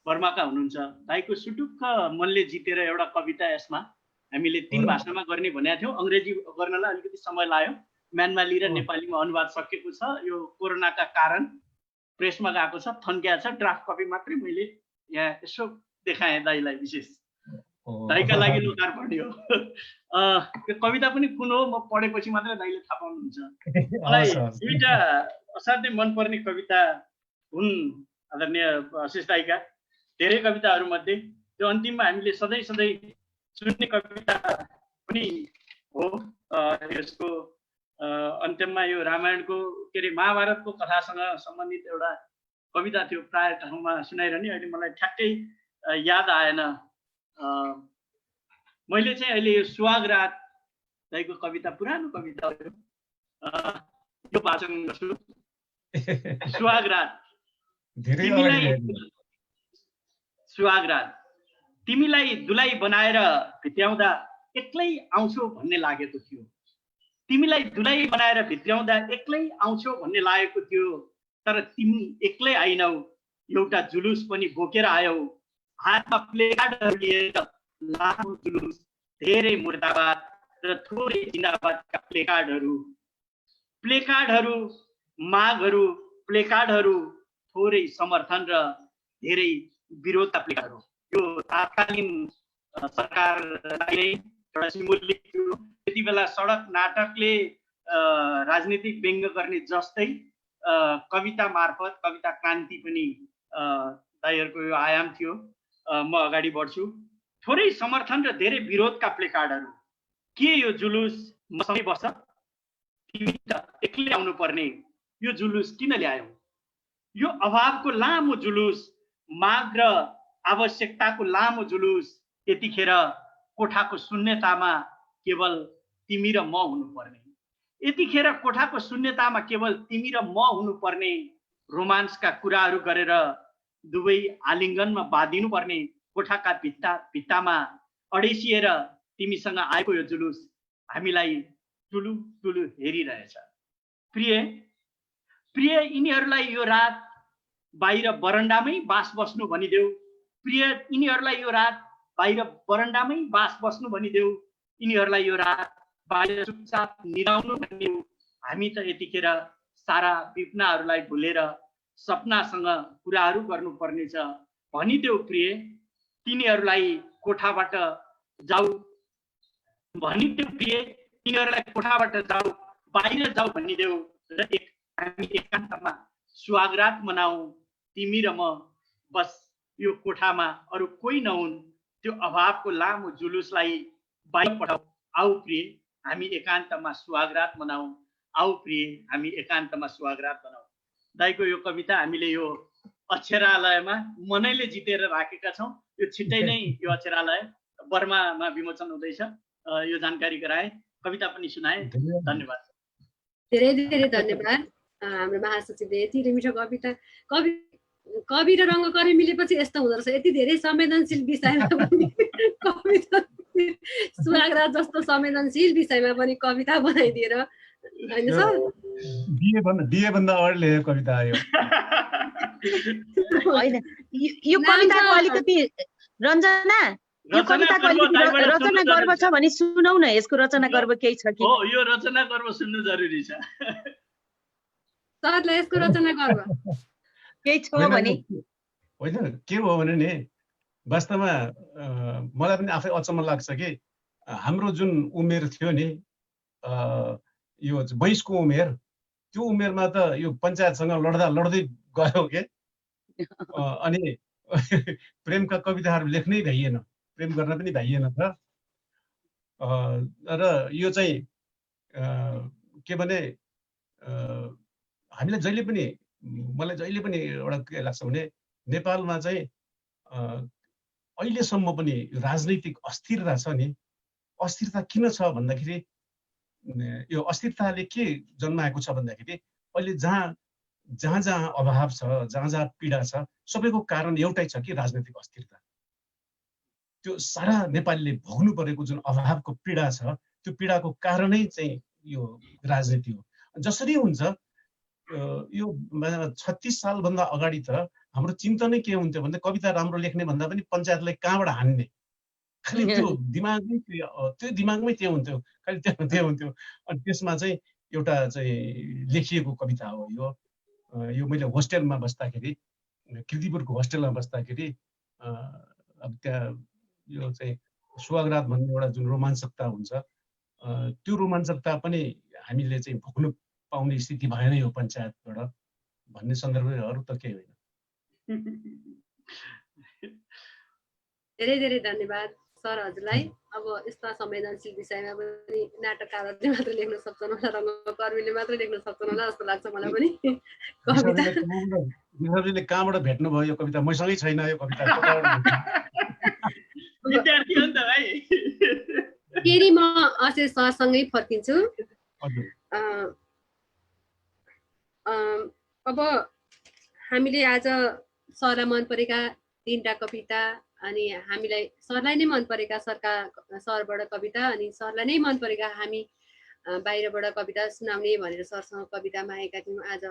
Speaker 2: बर्माका हुनुहुन्छ। दाईको सुटुक्क मनले जितेर एउटा कविता यसमा हामीले 3 भाषामा गर्ने भनेका थियौँ। अङ्ग्रेजी गर्नलाई अलिकति समय लाग्यो। म्यानमाली र नेपालीमा अनुवाद सकिएको छ। यो कोरोनाका कारण प्रेसमा गएको छ, थन्किया छ। ड्राफ्ट कपी मात्रै मैले यहाँ यसो देखाएँ दाईलाई। विशेष दाईका लागि लोकार्पण हो। त्यो कविता पनि कुन हो म पढेपछि मात्रै दाइले थाहा पाउनुहुन्छ। मलाई दुईटा असाध्यै मनपर्ने कविता हुन् आदरणीय आशिष दाइका। धेरै कविताहरू मध्ये त्यो अन्तिममा हामीले सधैँ सुन्ने कविता पनि हो। यसको अन्त्यमा यो रामायणको के अरे महाभारतको कथासँग सम्बन्धित एउटा कविता थियो, प्राय ठाउँमा सुनाइरहने। अहिले मलाई ठ्याक्कै याद आएन। मैले चाहिँ अहिले यो सुहागरात दाइको कविता, पुरानो कविता हो यो वाचन गर्छु। सुहागरात। सुहागरात। तिमीलाई दुलाई बनाएर भित्र्याउँदा एक्लै आउँछौ भन्ने लागेको थियो। तिमीलाई दुलाई बनाएर भित्र्याउँदा एक्लै आउँछौ भन्ने लागेको थियो। तर तिमी एक्लै आइनौ, एउटा जुलुस पनि बोकेर आयौ। हातमा प्लेकार्डहरू लिएर लामो जुलुस, धेरै मुर्दाबाद र थोरै जिन्दाबादका प्लेकार्डहरू, मागहरू, प्लेकार्डहरू, थोरै समर्थन र धेरै विरोधका प्लेकार्डहरू। यो तात्कालीन सरकारलाई एउटा सिम्बोलिक थियो। त्यति बेला सडक नाटकले राजनीतिक व्यङ्ग्य गर्ने जस्तै कविता मार्फत कविता क्रान्ति पनि दाइहरूको यो आयाम थियो। म अगाडि बढ्छु। थोरै समर्थन र धेरै विरोधका प्लेकार्डहरू। के यो जुलुस मसँगै बस्छ? तिमी त एक्लै आउनु पर्ने, यो जुलुस किन ल्यायौ? यो अभावको लामो जुलुस, माग र आवश्यकताको लामो जुलुस। यतिखेर कोठाको शून्यतामा केवल तिमी र म हुनुपर्ने। यतिखेर कोठाको शून्यतामा केवल तिमी र म हुनुपर्ने। रोमान्सका कुराहरू गरेर दुवै आलिङ्गनमा बाँधिनु पर्ने। कोठाका भित्तामा अडेसिएर तिमीसँग आएको यो जुलुस हामीलाई टुलु टुलु हेरिरहेछ। प्रिय यिनीहरूलाई यो रात बाहिर बरन्डामै बास बस्नु भनिदेऊ। प्रिय यिनीहरूलाई यो रात बाहिर बरन्डामै बास बस्नु भनिदेऊ। यिनीहरूलाई यो रात बाहिर चुपचाप निदाउनु भनिदेऊ। हामी त यतिखेर सारा विपनाहरूलाई भुलेर सपनासँग कुराहरू गर्नुपर्नेछ भनिदेऊ। प्रिय तिनीहरूलाई कोठाबाट जाऊ भनिदेऊ। प्रिय तिनीहरूलाई कोठाबाट जाऊ, बाहिर जाऊ भनिदेऊ। र हामी एकान्तमा सुहागरात मनाऊ। तिमी र म बस यो कोठामा, अरू कोही नहुन्। त्यो अभावको लामो जुलुसलाई बाहिर पठाऊ। आऊ प्रिय हामी एकान्तमा सुहागरात मनाऊ। आऊ प्रिय हामी एकान्तमा सुहागरात मनाऊ। दाइको यो कविता हामीले यो अक्षरालयमा मनैले जितेर राखेका छौँ। यो छिट्टै नै यो अक्षरालय बर्मामा विमोचन हुँदैछ। यो जानकारी गराए, कविता पनि सुनाए। धन्यवाद।
Speaker 1: धेरै धेरै धन्यवाद हाम्रो महासचिवले। यति मिठो कविता। कवि र रङ्गकर्मी मिलेपछि यस्तो हुँदो रहेछ। यति धेरै संवेदनशील विषयमा पनि कविता, सुहागरात जस्तो संवेदनशील विषयमा पनि कविता बनाइदिएर होइन सर?
Speaker 4: डिए भन्दा अगाडि लेखेको कविता आयो।
Speaker 3: होइन, यो कविताको अलिकति रञ्जना, यो कविताको अलिकति रचना गर्व छ भने सुनौ न। यसको रचना गर्व केही छ कि?
Speaker 2: हो, यो रचना गर्व सुन्नु जरुरी छ।
Speaker 1: सरलाई यसको रचना गर्व
Speaker 3: केही छ भने?
Speaker 4: होइन, के हो भने नि वास्तवमा मलाई पनि आफै अचम्म लाग्छ कि हाम्रो जुन उमेर थियो नि, यो 22 को उमेर, त्यो उमेरमा त यो पञ्चायतसँग लड्दै गयो के। अनि प्रेमका कविताहरू लेख्नै भ्याइएन, प्रेम गर्न पनि भ्याइएन त। र यो चाहिँ के भने हामीलाई जहिले पनि, मलाई जहिले पनि एउटा के लाग्छ भने नेपालमा चाहिँ अहिलेसम्म पनि राजनैतिक अस्थिरता छ नि। अस्थिरता किन छ भन्दाखेरि यो अस्थिरताले के जन्माएको छ भन्दाखेरि अहिले जहाँ अभाव छ, जहाँ पीडा छ, सबैको कारण एउटै छ कि राजनैतिक अस्थिरता। त्यो सारा नेपालीले भोग्नु परेको जुन अभावको पीडा छ, त्यो पीडाको कारणै चाहिँ यो राजनीति हो। जसरी हुन्छ यो 36 सालभन्दा अगाडि त हाम्रो चिन्तनै के हुन्थ्यो भन्दा कविता राम्रो लेख्ने भन्दा पनि पञ्चायतलाई कहाँबाट हान्ने, खालि त्यो दिमागमै त्यो हुन्थ्यो, खालि त्यो हुन्थ्यो। अनि त्यसमा चाहिँ एउटा चाहिँ लेखिएको कविता हो यो। मैले होस्टेलमा बस्दाखेरि, किर्तिपुरको होस्टेलमा बस्दाखेरि अब त्यहाँ यो चाहिँ सुहागरात भन्ने एउटा जुन रोमाञ्चकता हुन्छ त्यो रोमाञ्चकता पनि हामीले चाहिँ भोग्नु पाउने स्थिति भएन यो पञ्चायतबाट भन्ने सन्दर्भमा अरू त केही होइन।
Speaker 1: धेरै धेरै धन्यवाद सर हजुरलाई। अब यस्ता संवेदनशील विषयमा पनि नाटककारहरूले मात्र लेख्न सक्छन् होला, रङ्गकर्मीले मात्र लेख्न सक्छन् होला जस्तो लाग्छ मलाई पनि।
Speaker 4: विशालजीले कहाँबाट भेट्नुभयो यो कविता? मसँगै छैन यो कविता।
Speaker 2: विद्यार्थी हो नि त भाइ।
Speaker 1: फेरि म आशिष सरसँगै फर्किन्छु। अब हामीले आज सरलाई मन परेका 3टा कविता अनि हामीलाई सरलाई नै मन परेका सरबाट कविता अनि सरलाई नै मन परेका हामी बाहिरबाट कविता सुनाउने भनेर सरसँग कविता मागेका थियौँ। आज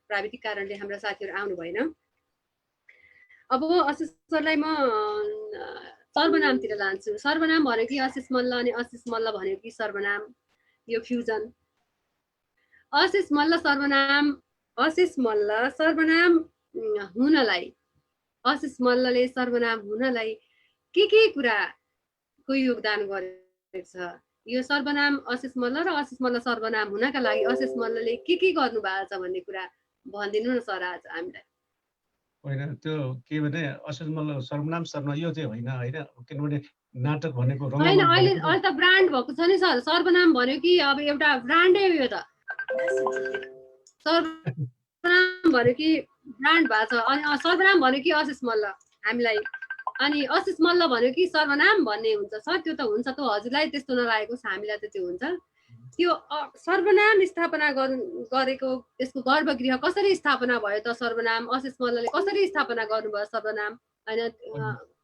Speaker 1: प्राविधिक कारणले हाम्रा साथीहरू आउनु भएन। अब आशिष सरलाई म सर्वनामतिर लान्छु। सर्वनाम भन्यो कि आशिष मल्ल अनि आशिष मल्ल भन्यो कि सर्वनाम, यो फ्युजन। आशिष मल्ल सर्वनाम हुनलाई, आशिष मल्लले सर्वनाम हुनलाई के कुराको योगदान गरेको छ? यो सर्वनाम आशिष मल्ल र आशिष मल्ल सर्वनाम हुनका लागि आशिष मल्लले के गर्नु भएको छ भन्ने कुरा भनिदिनु न सर आज हामीलाई।
Speaker 4: होइन, त्यो के भने आशिष मल्ल सर्वनाम यो चाहिँ होइन, किनभने नाटक भनेको
Speaker 1: होइन, अहिले त ब्रान्ड भएको छ नि सर। सर्वनाम भन्यो कि अब एउटा ब्रान्डै हो यो त। सर्वनाम भन्यो कि ब्रान्ड भएको छ। अनि सर्वनाम भन्यो कि आशिष मल्ल हामीलाई, अनि आशिष मल्ल भन्यो कि सर्वनाम भन्ने हुन्छ सर। त्यो त हुन्छ त, हजुरलाई त्यस्तो नलागेको छ, हामीलाई त त्यो हुन्छ। त्यो सर्वनाम स्थापना गरेको त्यसको गर्भगृह कसरी स्थापना भयो त? सर्वनाम आशिष मल्लले कसरी स्थापना गर्नुभयो सर्वनाम? होइन,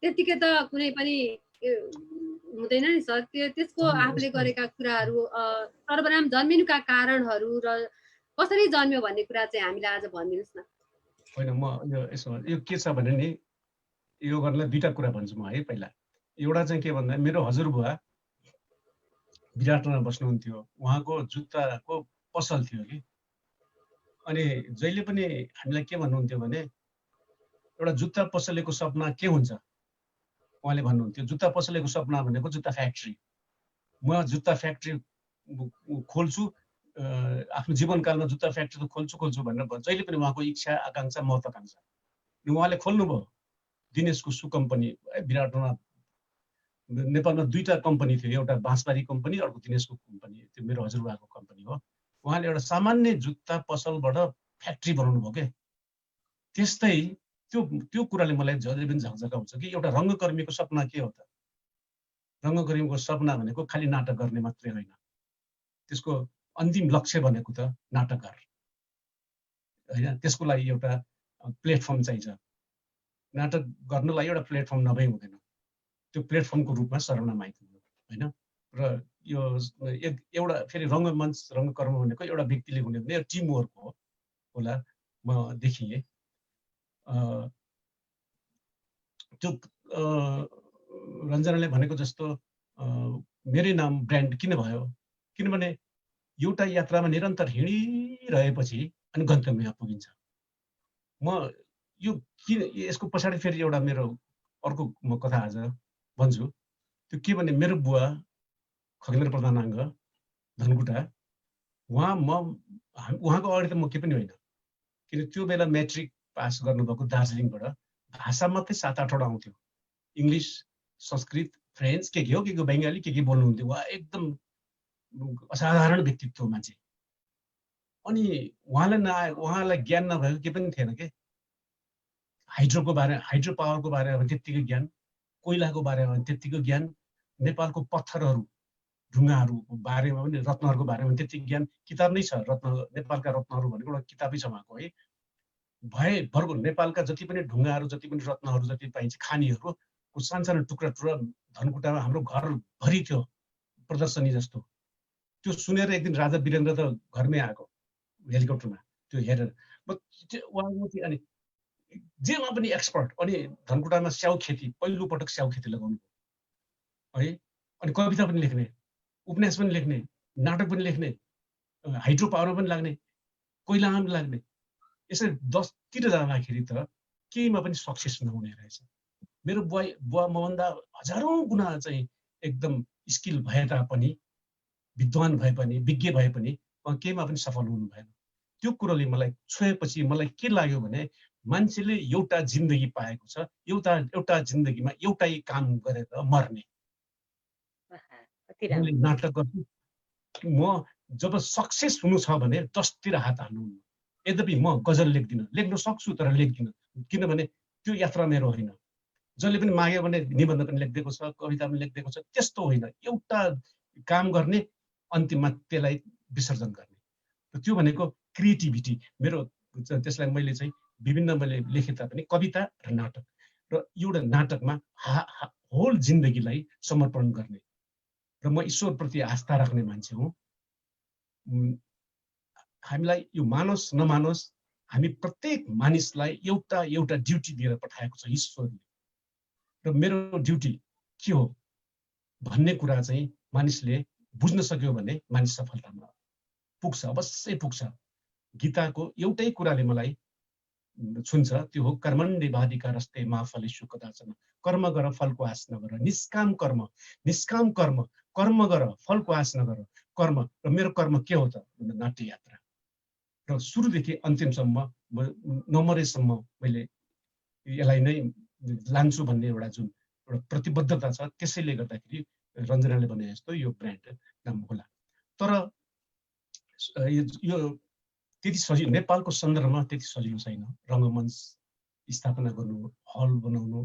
Speaker 1: त्यतिकै त कुनै पनि हुँदैन नि सर। त्यसको आफूले गरेका कुराहरू, सर्वनाम जन्मिनुका कारणहरू र कसरी जन्मियो भन्ने कुरा चाहिँ हामीलाई आज भनिदिनुहोस् न।
Speaker 4: होइन, म यो के छ भने नि, यो गर्नलाई 2टा कुरा भन्छु म है। पहिला एउटा चाहिँ के भन्दा मेरो हजुरबुवा विराटमा बस्नुहुन्थ्यो, उहाँको जुत्ताको पसल थियो कि। अनि जहिले पनि हामीलाई के भन्नुहुन्थ्यो भने एउटा जुत्ता पसलेको सपना के हुन्छ? उहाँले भन्नुहुन्थ्यो जुत्ता पसलेको सपना भनेको जुत्ता फ्याक्ट्री। म जुत्ता फ्याक्ट्री खोल्छु, आफ्नो जीवनकालमा जुत्ता फ्याक्ट्री त खोल्छु भनेर जहिले पनि उहाँको इच्छा, आकाङ्क्षा, महत्त्वाकाङ्क्षा। उहाँले खोल्नुभयो दिनेशको सु कम्पनी विराटमा। नेपालमा 2टा कम्पनी थियो, एउटा बाँसबारी कम्पनी, अर्को दिनेशको कम्पनी। त्यो मेरो हजुरबाको कम्पनी हो। उहाँले एउटा सामान्य जुत्ता पसलबाट फ्याक्ट्री बनाउनु भयो क्या। त्यस्तै त्यो कुराले मलाई जहिले पनि झकझकाउँछ कि एउटा रङ्गकर्मीको सपना के हो त? रङ्गकर्मीको सपना भनेको खालि नाटक गर्ने मात्रै होइन, त्यसको अन्तिम लक्ष्य भनेको त नाटककार होइन। त्यसको लागि एउटा प्लेटफर्म चाहिन्छ। नाटक गर्नलाई एउटा प्लेटफर्म नभई हुँदैन। त्यो प्लेटफर्मको रूपमा सर्वनाम आइपुग्यो होइन। र यो एउटा फेरि रङ्गमञ्च, रङ्गकर्म भनेको एउटा व्यक्तिले हुने भने टिम वर्क होला म देखिएँ। त्यो रञ्जनाले भनेको जस्तो मेरै नाम ब्रान्ड किन भयो? किनभने एउटा यात्रामा निरन्तर हिँडिरहेपछि अनि गन्तव्यमा पुगिन्छ। म यो यसको पछाडि फेरि एउटा मेरो अर्को म कथा आज भन्छु। त्यो के भने मेरो बुवा खगेन्द्र प्रधानाङ्ग धनकुटा, उहाँको अगाडि त म के पनि होइन। किन त्यो बेला म्याट्रिक पास गर्नुभएको दार्जिलिङबाट भाषा मात्रै 7-8 आउँथ्यो। इङ्ग्लिस, संस्कृत, फ्रेन्च के हो के बङ्गाली के बोल्नुहुन्थ्यो। उहाँ एकदम असाधारण व्यक्तित्व मान्छे। अनि उहाँलाई ज्ञान नभएको के पनि थिएन के। हाइड्रो पावरको बारेमा त्यत्तिकै ज्ञान, कोइलाको बारेमा त्यत्तिकै ज्ञान, नेपालको पत्थरहरू ढुङ्गाहरूको बारेमा पनि, रत्नहरूको बारेमा त्यति ज्ञान। किताब नै छ, नेपालका रत्नहरू भनेको एउटा किताबै छ उहाँको है। भरको नेपालका जति पनि ढुङ्गाहरू, जति पनि रत्नहरू, जति पाइन्छ खानीहरूको सानो टुक्रा धनकुटामा हाम्रो घरभरि थियो, प्रदर्शनी जस्तो। त्यो सुनेर एक दिन राजा वीरेन्द्र त घरमै आएको हेलिकप्टरमा, त्यो हेरेर उहाँको अनि जेमा पनि एक्सपर्ट। अनि धनकुटामा स्याउ खेती, पहिलोपटक स्याउ खेती लगाउनु है। अनि कविता पनि लेख्ने, उपन्यास पनि लेख्ने, नाटक पनि लेख्ने, हाइड्रो पावरमा पनि लाग्ने, कोइलामा पनि लाग्ने। यसरी 10तिर जाँदाखेरि त केहीमा पनि सक्सेस नहुने रहेछ। मेरो बुवा मभन्दा हजारौं गुणा चाहिँ एकदम स्किल भए तापनि, विद्वान भए पनि, विज्ञ भए पनि केहीमा पनि सफल हुनु भएन। त्यो कुरोले मलाई छोएपछि मलाई के लाग्यो भने मान्छेले एउटा जिन्दगी पाएको छ, एउटा जिन्दगीमा एउटै काम गरेर मर्ने। नाटक गर्छु म, जब सक्सेस हुनु छ भने 10तिर हात हाल्नु। यद्यपि म गजल लेख्न सक्छु तर लेख्दिनँ, किनभने त्यो यात्रा मेरो होइन। जसले पनि माग्यो भने निबन्ध पनि लेखिदिएको छ, कविता पनि लेखिदिएको छ, त्यस्तो होइन। एउटा काम गर्ने, अन्तिममा त्यसलाई विसर्जन गर्ने। त्यो भनेको क्रिएटिभिटी मेरो। त्यसलाई मैले चाहिँ विभिन्न मैले लेखे तापनि कविता र नाटक, र एउटा नाटकमा होल जिन्दगीलाई समर्पण गर्ने। र म ईश्वरप्रति आस्था राख्ने मान्छे हुँ। हामीलाई यो मानोस् नमानोस्, हामी प्रत्येक मानिसलाई एउटा ड्युटी दिएर पठाएको छ ईश्वरले। र मेरो ड्युटी के हो भन्ने कुरा चाहिँ मानिसले बुझ्न सक्यो भने मानिस सफलतामा पुग्छ, अवश्य पुग्छ। गीताको एउटै कुराले मलाई छुन्छ, त्यो हो कर्मण्येवाधिकारस्ते मा फलेषु कदाचन। कर्म गर, फलको आश नगर। निष्काम कर्म, कर्म गर, फलको आश नगर। कर्म, र मेरो कर्म के हो त? नाट्य यात्रा। र सुरुदेखि अन्तिमसम्म नमरेसम्म मैले यसलाई नै लान्छु भन्ने एउटा जुन एउटा प्रतिबद्धता छ, त्यसैले गर्दाखेरि रञ्जनाले भने जस्तो यो ब्रान्ड नाम होला। तर यो त्यति सजिलो, नेपालको सन्दर्भमा त्यति सजिलो छैन। रङ्गमञ्च स्थापना गर्नु, हल बनाउनु,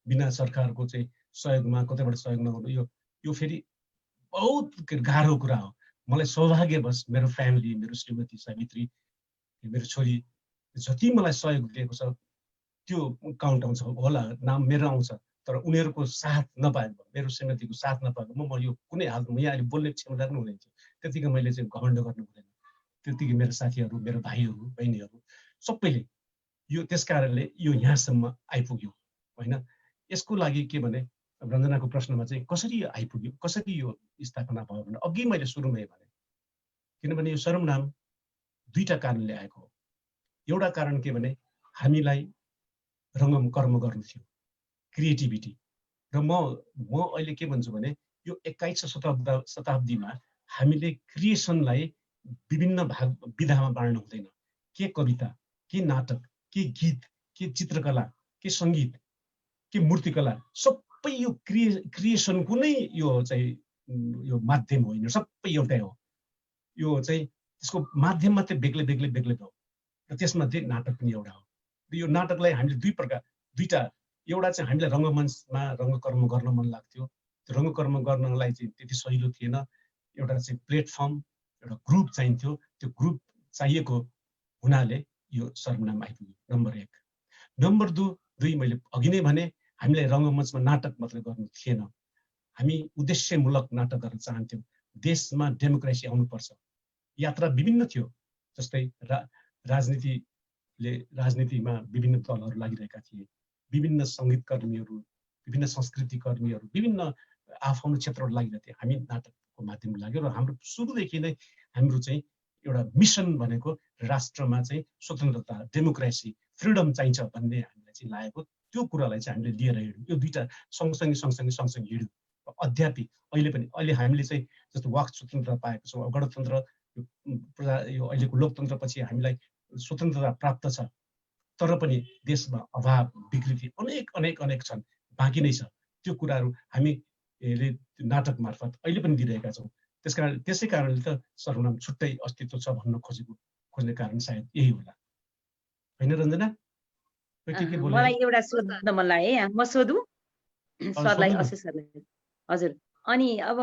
Speaker 4: बिना सरकारको चाहिँ सहयोगमा, कतैबाट सहयोग नगर्नु, यो फेरि बहुत गाह्रो कुरा हो। मलाई सौभाग्यवश मेरो फ्यामिली, मेरो श्रीमती सावित्री, मेरो छोरी जति मलाई सहयोग दिएको छ त्यो काउन्ट आउँछ होला, नाम मेरो आउँछ। तर उनीहरूको साथ नपाएको, मेरो श्रीमतीको साथ नपाएको म यो कुनै हालतमा यहाँ अहिले बोल्ने क्षमता पनि हुँदैन थियो। त्यतिकै मैले चाहिँ घमण्ड गर्नु हुँदैन। त्यतिकै मेरो साथीहरू, मेरो भाइहरू, बहिनीहरू सबैले यो, त्यस कारणले यो यहाँसम्म आइपुग्यो होइन। यसको लागि के भने रञ्जनाको प्रश्नमा चाहिँ कसरी आइपुग्यो, कसरी यो स्थापना भयो भने अघि मैले सुरुमै भने, किनभने यो सर्वनाम दुईटा कारणले आएको हो। एउटा कारण के भने हामीलाई कर्म गर्नु थियो, क्रिएटिभिटी। र म अहिले के भन्छु भने यो 21औं शताब्दीमा हामीले क्रिएसनलाई विभिन्न विधामा बाँड्नु हुँदैन। के कविता, के नाटक, के गीत, के चित्रकला, के सङ्गीत, के मूर्तिकला, सबै यो क्रिएसनको नै यो चाहिँ यो माध्यम होइन, सबै एउटै हो। यो चाहिँ त्यसको माध्यम मात्रै बेग्लै भयो। र त्यसमध्ये नाटक पनि एउटा हो। र यो नाटकलाई हामीले दुईटा, एउटा चाहिँ हामीलाई रङ्गमञ्चमा रङ्गकर्म गर्न मन लाग्थ्यो। त्यो रङ्गकर्म गर्नलाई चाहिँ त्यति सजिलो थिएन। एउटा चाहिँ प्लेटफर्म, एउटा ग्रुप चाहिन्थ्यो। त्यो ग्रुप चाहिएको हुनाले यो सर्वनाम आइपुग्यो, नम्बर 1। नम्बर 2 मैले अघि नै भने हामीलाई रङ्गमञ्चमा नाटक मात्रै गर्नु थिएन, हामी उद्देश्यमूलक नाटक गर्न चाहन्थ्यौँ। देशमा डेमोक्रेसी आउनुपर्छ। यात्रा विभिन्न थियो, जस्तै राजनीतिमा विभिन्न दलहरू लागिरहेका थिए, विभिन्न सङ्गीतकर्मीहरू, विभिन्न संस्कृति कर्मीहरू, विभिन्न आफ्नो क्षेत्रहरू लागिरहेका थिए। हामी नाटकको माध्यमले लाग्यो र हाम्रो सुरुदेखि नै हाम्रो चाहिँ एउटा मिसन भनेको राष्ट्रमा चाहिँ स्वतन्त्रता, डेमोक्रेसी, फ्रिडम चाहिन्छ भन्ने हामीलाई चाहिँ लागेको। त्यो कुरालाई चाहिँ हामीले लिएर हिँड्यौँ। यो दुईटा सँगसँगै हिँड्यौँ। अहिले हामीले चाहिँ जस्तो वाक स्वतन्त्रता पाएको छौँ, गणतन्त्र यो अहिलेको लोकतन्त्रपछि हामीलाई स्वतन्त्रता प्राप्त छ। तर पनि देशमा अभाव, विकृति अनेक छन्, बाँकी नै छ। त्यो कुराहरू हामीले नाटक मार्फत अहिले पनि दिइरहेका छौँ। त्यसै कारणले त सर्वनाम छुट्टै अस्तित्व छ भन्न खोज्ने कारण सायद यही होला, होइन रञ्जना?
Speaker 3: मलाई एउटा सोध्न मन लाग्यो है, म सोधु सरलाई, अशेष सरलाई। हजुर, अनि अब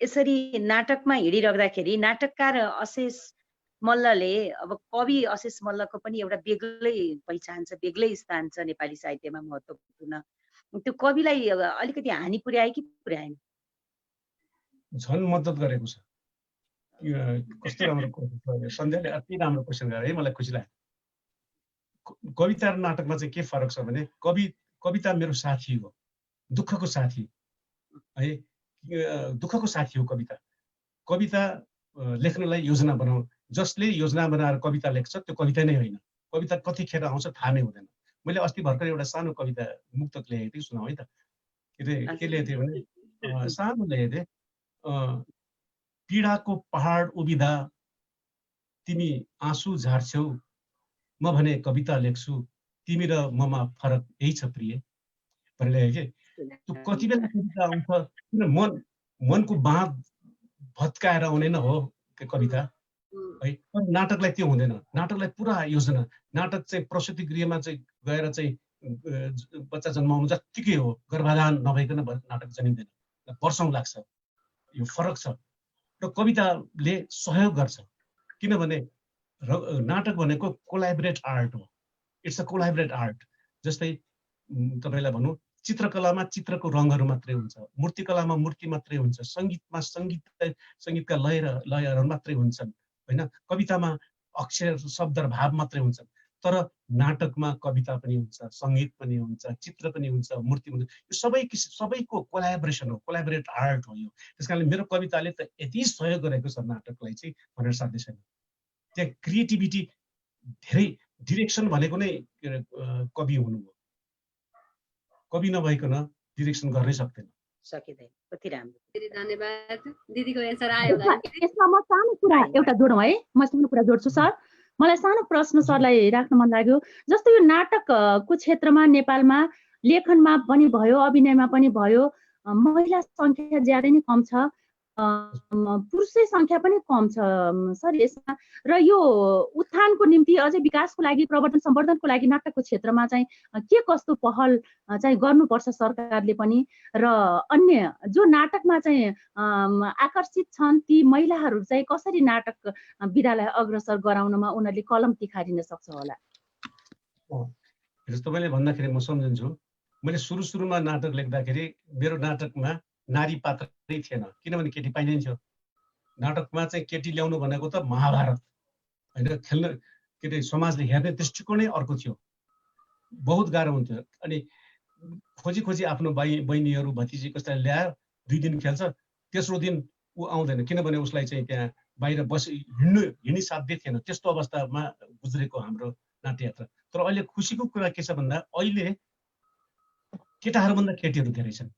Speaker 3: यसरी नाटकमा हिँडिराख्दाखेरि नाटककार अशेष मल्लले, अब कवि अशेष मल्लको पनि एउटा बेग्लै पहिचान छ, बेग्लै स्थान छ नेपाली साहित्यमा, महत्त्वपूर्ण। त्यो कविलाई अलिकति हानि पुर्यायो कि पुर्याएन?
Speaker 4: झन् मद्दत गरेको छ। कस्तो राम्रो क्वेसन, सन्ध्याले अति राम्रो क्वेसन गरे है, मलाई खुसी लाग्यो। कविता र नाटकमा चाहिँ के फरक छ भने कविता मेरो साथी हो, दुःखको साथी है, दुःखको साथी हो कविता। कविता लेख्नलाई योजना बनाऊ, जसले योजना बनाएर कविता लेख्छ त्यो कविता नै होइन। कविता कतिखेर आउँछ थाहा नै हुँदैन। मैले अस्ति भर्खर एउटा सानो कविता मुक्तक लेखेको थिएँ, सुनाऊ है त। के लेखेको थिएँ भने सानो लेखेको थिएँ, पीडाको पहाड उभिँदा तिमी आँसु झार्छौ, म भने कविता लेख्छु, तिमी र ममा फरक यही छ प्रिय भनेर लेखेँ कि। त्यो कति बेला कविता आउँछ, मनको बाँध भत्काएर आउने न हो कविता है। नाटकलाई त्यो हुँदैन, नाटकलाई पुरा योजना। नाटक चाहिँ प्रसुति गृहमा चाहिँ गएर चाहिँ बच्चा जन्माउनु जत्तिकै हो, गर्भाधान नभइकन नाटक जन्मिँदैन, वर्षौँ लाग्छ। यो फरक छ र कविताले सहयोग गर्छ, किनभने नाटक भनेको कोलाबोरेट आर्ट हो, इट्स अ कोलाबोरेट आर्ट। जस्तै तपाईँलाई भनौँ, चित्रकलामा चित्रको रङहरू मात्रै हुन्छ, मूर्तिकलामा मूर्ति मात्रै हुन्छ, सङ्गीतमा सङ्गीतका लयहरू मात्रै हुन्छन् होइन, कवितामा अक्षर शब्द र भाव मात्रै हुन्छन्। तर नाटकमा कविता पनि हुन्छ, सङ्गीत पनि हुन्छ, चित्र पनि हुन्छ, मूर्ति हुन्छ। यो सबैको कोलाबोरेसन हो, कोलाबोरेट आर्ट हो यो। त्यस कारणले मेरो कविताले त यति सहयोग गरेको छ नाटकलाई चाहिँ भनेर साध्य छैन। त्यहाँ क्रिएटिभिटी धेरै, डिरेक्सन भनेको नै कवि हुनु हो, कवि नभइकन डिरेक्सन गर्नै सक्दैन,
Speaker 3: सकिँदैन। कति राम्रो,
Speaker 1: धन्यवाद। दिदीको एन्सर आयो होला।
Speaker 5: यसमा म सानो कुरा एउटा जोडौँ है, म सानो कुरा जोड्छु सर। मलाई सानो प्रश्न सरलाई राख्न मन लाग्यो। जस्तो यो नाटकको क्षेत्रमा नेपालमा लेखनमा पनि भयो, अभिनयमा पनि भयो, महिला सङ्ख्या ज्यादै नै कम छ, पुरुषै सङ्ख्या पनि कम छ सर यसमा। र यो उत्थानको निम्ति अझै विकासको लागि, प्रवर्धन सम्वर्धनको लागि नाटकको क्षेत्रमा चाहिँ के कस्तो पहल चाहिँ गर्नुपर्छ सरकारले पनि, र अन्य जो नाटकमा चाहिँ आकर्षित छन् ती महिलाहरू चाहिँ कसरी नाटक विधालाई अग्रसर गराउनमा उनीहरूले कलम तिखारिन सक्छ होला?
Speaker 4: तपाईँले भन्दाखेरि म सम्झन्छु, मैले सुरुमा नाटक लेख्दाखेरि मेरो नाटकमा नारी पात्रै थिएन, किनभने केटी पाइँदैन थियो। नाटकमा चाहिँ केटी ल्याउनु भनेको त महाभारत होइन, खेल्न के अरे समाजले हेर्ने दृष्टिकोणै अर्को थियो, बहुत गाह्रो हुन्थ्यो। अनि खोजी आफ्नो बहिनीहरू भतिजी कसैलाई ल्याएर 2 दिन खेल्छ, तेस्रो दिन ऊ आउँदैन, किनभने उसलाई चाहिँ त्यहाँ बाहिर हिँड्नै साध्य थिएन। त्यस्तो अवस्थामा गुज्रेको हाम्रो नाट्य यात्रा। तर अहिले खुसीको कुरा के छ भन्दा अहिले केटाहरूभन्दा केटीहरू धेरै छन्,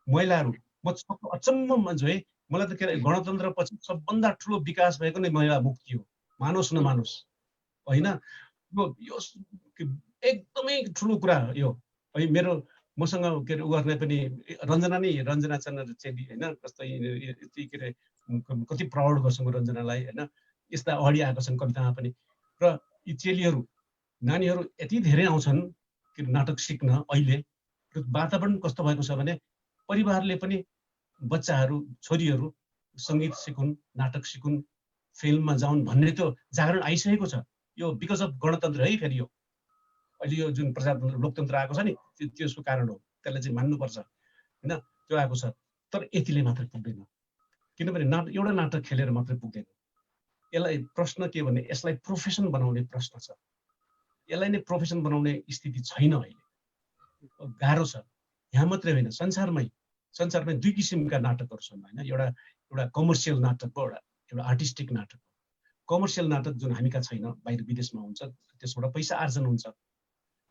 Speaker 4: महिलाहरू। म अचम्म मान्छु है, मलाई त के अरे गणतन्त्रपछि सबभन्दा ठुलो विकास भएको नै महिला मुक्ति हो, मानोस् नमानोस् होइन। यो एकदमै ठुलो कुरा हो यो है। मसँग के अरे उ गर्ने पनि रञ्जना चन्द्र चेली होइन, कस्तै के अरे कति प्राउड गर्छु म रञ्जनालाई होइन, यस्ता अगाडि आएका छन् कवितामा पनि। र यी चेलीहरू नानीहरू यति धेरै आउँछन् कि नाटक सिक्न। अहिले वातावरण कस्तो भएको छ भने परिवारले पनि बच्चाहरू छोरीहरू सङ्गीत सिकुन्, नाटक सिकुन्, फिल्ममा जाउन् भन्ने त्यो जागरण आइसकेको छ। यो बिकज अफ गणतन्त्र है। फेरि यो अहिले यो जुन प्रजातन्त्र लोकतन्त्र आएको छ नि, त्यसको कारण हो, त्यसलाई चाहिँ मान्नुपर्छ होइन, त्यो आएको छ। तर यतिले मात्रै पुग्दैन, किनभने एउटा नाटक खेलेर मात्रै पुग्दैन। यसलाई प्रश्न के भने यसलाई प्रोफेसन बनाउने प्रश्न छ। यसलाई नै प्रोफेसन बनाउने स्थिति छैन अहिले, गाह्रो छ। यहाँ मात्रै होइन, संसारमै 2 किसिमका नाटकहरू छन् होइन। एउटा कमर्सियल नाटक हो, एउटा आर्टिस्टिक नाटक हो। कमर्सियल नाटक जुन हामीका छैन, बाहिर विदेशमा हुन्छ, त्यसबाट पैसा आर्जन हुन्छ।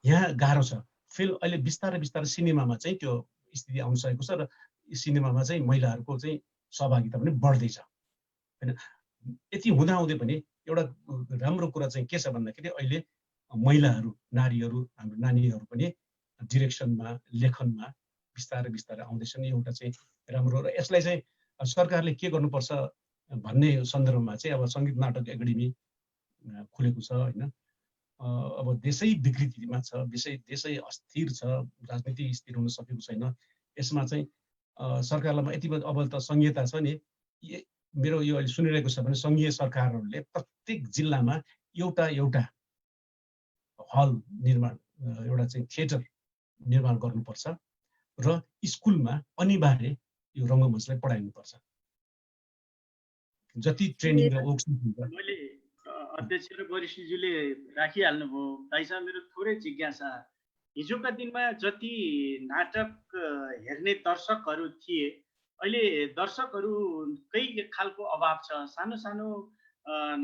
Speaker 4: यहाँ गाह्रो छ। फिल्म अहिले बिस्तारै सिनेमामा चाहिँ त्यो स्थिति आउन सकेको छ, र सिनेमामा चाहिँ महिलाहरूको चाहिँ सहभागिता पनि बढ्दैछ होइन। यति हुँदाहुँदै पनि एउटा राम्रो कुरा चाहिँ के छ भन्दाखेरि अहिले महिलाहरू, नारीहरू, हाम्रो नानीहरू पनि डिरेक्सनमा, लेखनमा बिस्तारै आउँदैछन्। एउटा चाहिँ राम्रो। र यसलाई चाहिँ सरकारले के गर्नुपर्छ भन्ने सन्दर्भमा चाहिँ अब सङ्गीत नाटक एकाडेमी खुलेको छ होइन। अब देशै विकृतिमा छ, देशै अस्थिर छ, राजनीति स्थिर हुन सकेको छैन। यसमा चाहिँ सरकारलाई यति अब त सङ्घीयता छ नि, मेरो यो अहिले सुनिरहेको छ भने सङ्घीय सरकारहरूले प्रत्येक जिल्लामा एउटा हल निर्माण, एउटा चाहिँ थिएटर निर्माण गर्नुपर्छ, र स्कुलमा अनिवार्य यो रङ्गमञ्चलाई पढाइनुपर्छ। जति ट्रेनिङ र
Speaker 2: मैले अध्यक्ष र वरिष्ठज्यूले राखिहाल्नुभयो। दाइसा मेरो थोरै जिज्ञासा, हिजोका दिनमा जति नाटक हेर्ने दर्शकहरू थिए, अहिले दर्शकहरूकै खालको अभाव छ। सानो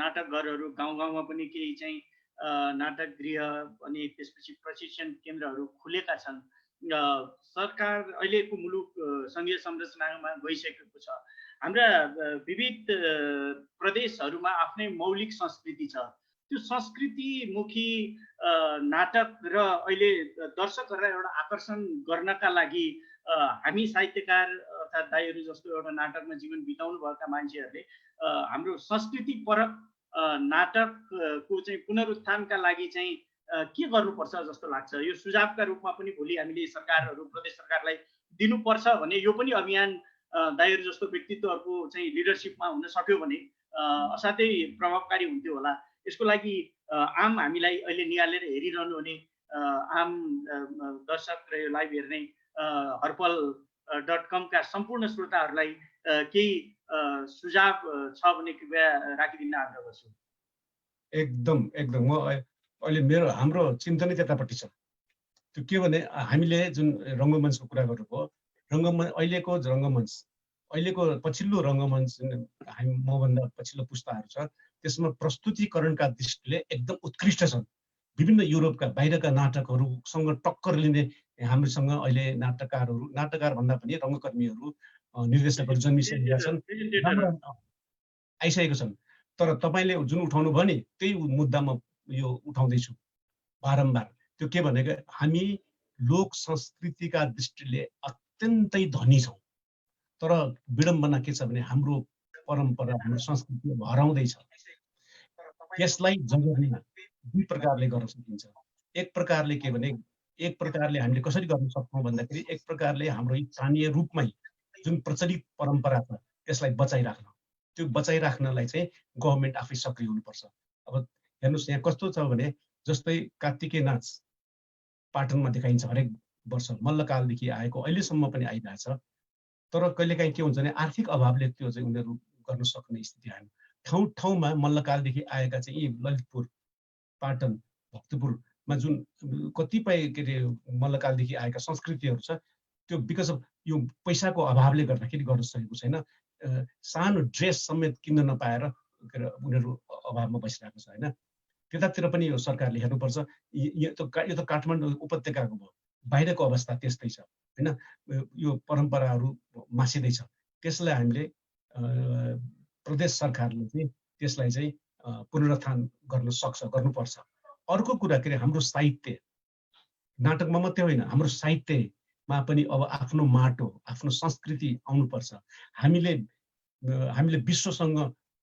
Speaker 2: नाटक घरहरू गाउँमा पनि केही चाहिँ नाटक गृह अनि त्यसपछि प्रशिक्षण केन्द्रहरू खुलेका छन्। सरकार अहिलेको मुलुक सङ्घीय संरचनामा गइसकेको छ। हाम्रा विविध प्रदेशहरूमा आफ्नै मौलिक संस्कृति छ। त्यो संस्कृतिमुखी नाटक र अहिले दर्शकहरूलाई एउटा आकर्षण गर्नका लागि हामी साहित्यकार अर्थात् दाइहरू जस्तो एउटा नाटकमा जीवन बिताउनुभएका मान्छेहरूले हाम्रो संस्कृतिपरक नाटकको चाहिँ पुनरुत्थानका लागि चाहिँ के गर्नुपर्छ जस्तो लाग्छ? यो सुझावका रूपमा पनि भोलि हामीले सरकारहरू प्रदेश सरकारलाई दिनुपर्छ भने यो पनि अभियान दाइहरू जस्तो व्यक्तित्वहरूको चाहिँ लिडरसिपमा हुन सक्यो भने असाध्यै प्रभावकारी हुन्थ्यो होला। यसको लागि आम हामीलाई अहिले निहालेर हेरिरहनु हुने आम दर्शक र यो लाइभ हेर्ने हर्पल.com का सम्पूर्ण श्रोताहरूलाई केही सुझाव छ भने कृपया राखिदिन आग्रह गर्छु।
Speaker 4: एकदम एकदम म अहिले हाम्रो चिन्तनै त्यतापट्टि छ। त्यो के भने हामीले जुन रङ्गमञ्चको कुरा गर्नुभयो, अहिलेको रङ्गमञ्च, अहिलेको पछिल्लो रङ्गमञ्च हामी मभन्दा पछिल्लो पुस्ताहरू छ, त्यसमा प्रस्तुतिकरणका दृष्टिले एकदम उत्कृष्ट छन्। विभिन्न युरोपका बाहिरका नाटकहरूसँग टक्कर लिने हामीसँग अहिले नाटककार भन्दा पनि रङ्गकर्मीहरू, निर्देशकहरू जन्मिसकेका छन्, आइसकेको छन्। तर तपाईँले जुन उठाउनु भयो नि त्यही मुद्दा म यो उठाउँदैछु बारम्बार। त्यो के भनेको हामी लोक संस्कृतिका दृष्टिले अत्यन्तै धनी छौँ, तर विडम्बना के छ भने हाम्रो परम्परा, हाम्रो संस्कृति हराउँदैछ। यसलाई जगाउन दुई प्रकारले गर्न सकिन्छ। एक प्रकारले के भने, एक प्रकारले हामीले कसरी गर्न सक्छौँ भन्दाखेरि, एक प्रकारले हाम्रो स्थानीय रूपमै जुन प्रचलित परम्परा छ त्यसलाई बचाइराख्न। त्यो बचाइराख्नलाई चाहिँ गभर्मेन्ट आफै सक्रिय हुनुपर्छ। अब हेर्नुहोस् यहाँ कस्तो छ भने, जस्तै कार्तिके नाच पाटनमा देखाइन्छ हरेक वर्ष, मल्लकालदेखि आएको अहिलेसम्म पनि आइरहेछ। तर कहिलेकाहीँ के हुन्छ भने आर्थिक अभावले त्यो चाहिँ उनीहरू गर्न सक्ने स्थिति आएन। ठाउँ ठाउँमा मल्लकालदेखि आएका चाहिँ यी ललितपुर, पाटन, भक्तपुरमा जुन कतिपय के अरे मल्लकालदेखि आएका संस्कृतिहरू छ, त्यो बिकज अफ यो पैसाको अभावले गर्दाखेरि गर्न सकेको छैन। सानो ड्रेस समेत किन्न नपाएर उनीहरू अभावमा बसिरहेको छ होइन। त्यतातिर पनि यो सरकारले हेर्नुपर्छ। यो त काठमाडौँ उपत्यकाको भयो, बाहिरको अवस्था त्यस्तै छ होइन। यो परम्पराहरू मासिँदैछ। त्यसलाई हामीले प्रदेश सरकारले चाहिँ त्यसलाई चाहिँ पुनरुत्थान गर्न सक्छ, गर्नुपर्छ। अर्को कुरा के अरे, हाम्रो साहित्य, नाटकमा मात्रै होइन, हाम्रो साहित्यमा पनि अब आफ्नो माटो, आफ्नो संस्कृति आउनुपर्छ। हामीले विश्वसँग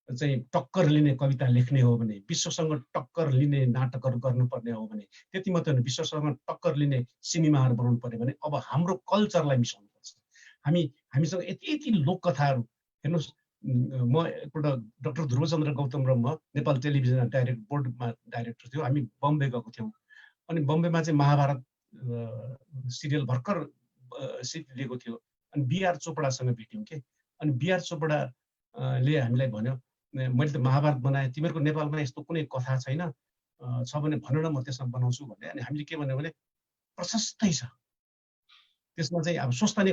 Speaker 4: चाहिँ टक्कर लिने कविता लेख्ने हो भने, विश्वसँग टक्कर लिने नाटकहरू गर्नुपर्ने हो भने, त्यति मात्रै होइन, विश्वसँग टक्कर लिने सिनेमाहरू बनाउनु पर्यो भने अब हाम्रो कल्चरलाई मिसाउनुपर्छ। हामीसँग यति लोककथाहरू, हेर्नुहोस् म एकपल्ट डाक्टर ध्रुवचन्द्र गौतम र म नेपाल टेलिभिजन बोर्डमा डाइरेक्टर थियो। हामी बम्बे गएको थियौँ। अनि बम्बेमा चाहिँ महाभारत सिरियल भर्खर सिट लिएको थियो। अनि बिआर चोपडासँग भेट्यौँ के। अनि बिआर चोपडाले हामीलाई भन्यो, मैले त महाभारत बनाएँ, तिमीहरूको नेपालमा यस्तो कुनै कथा छैन, छ भने भन न, म त्यसमा बनाउँछु भने। अनि हामीले के भन्यो भने प्रशस्तै छ त्यसमा चाहिँ। अब स्वस्थानी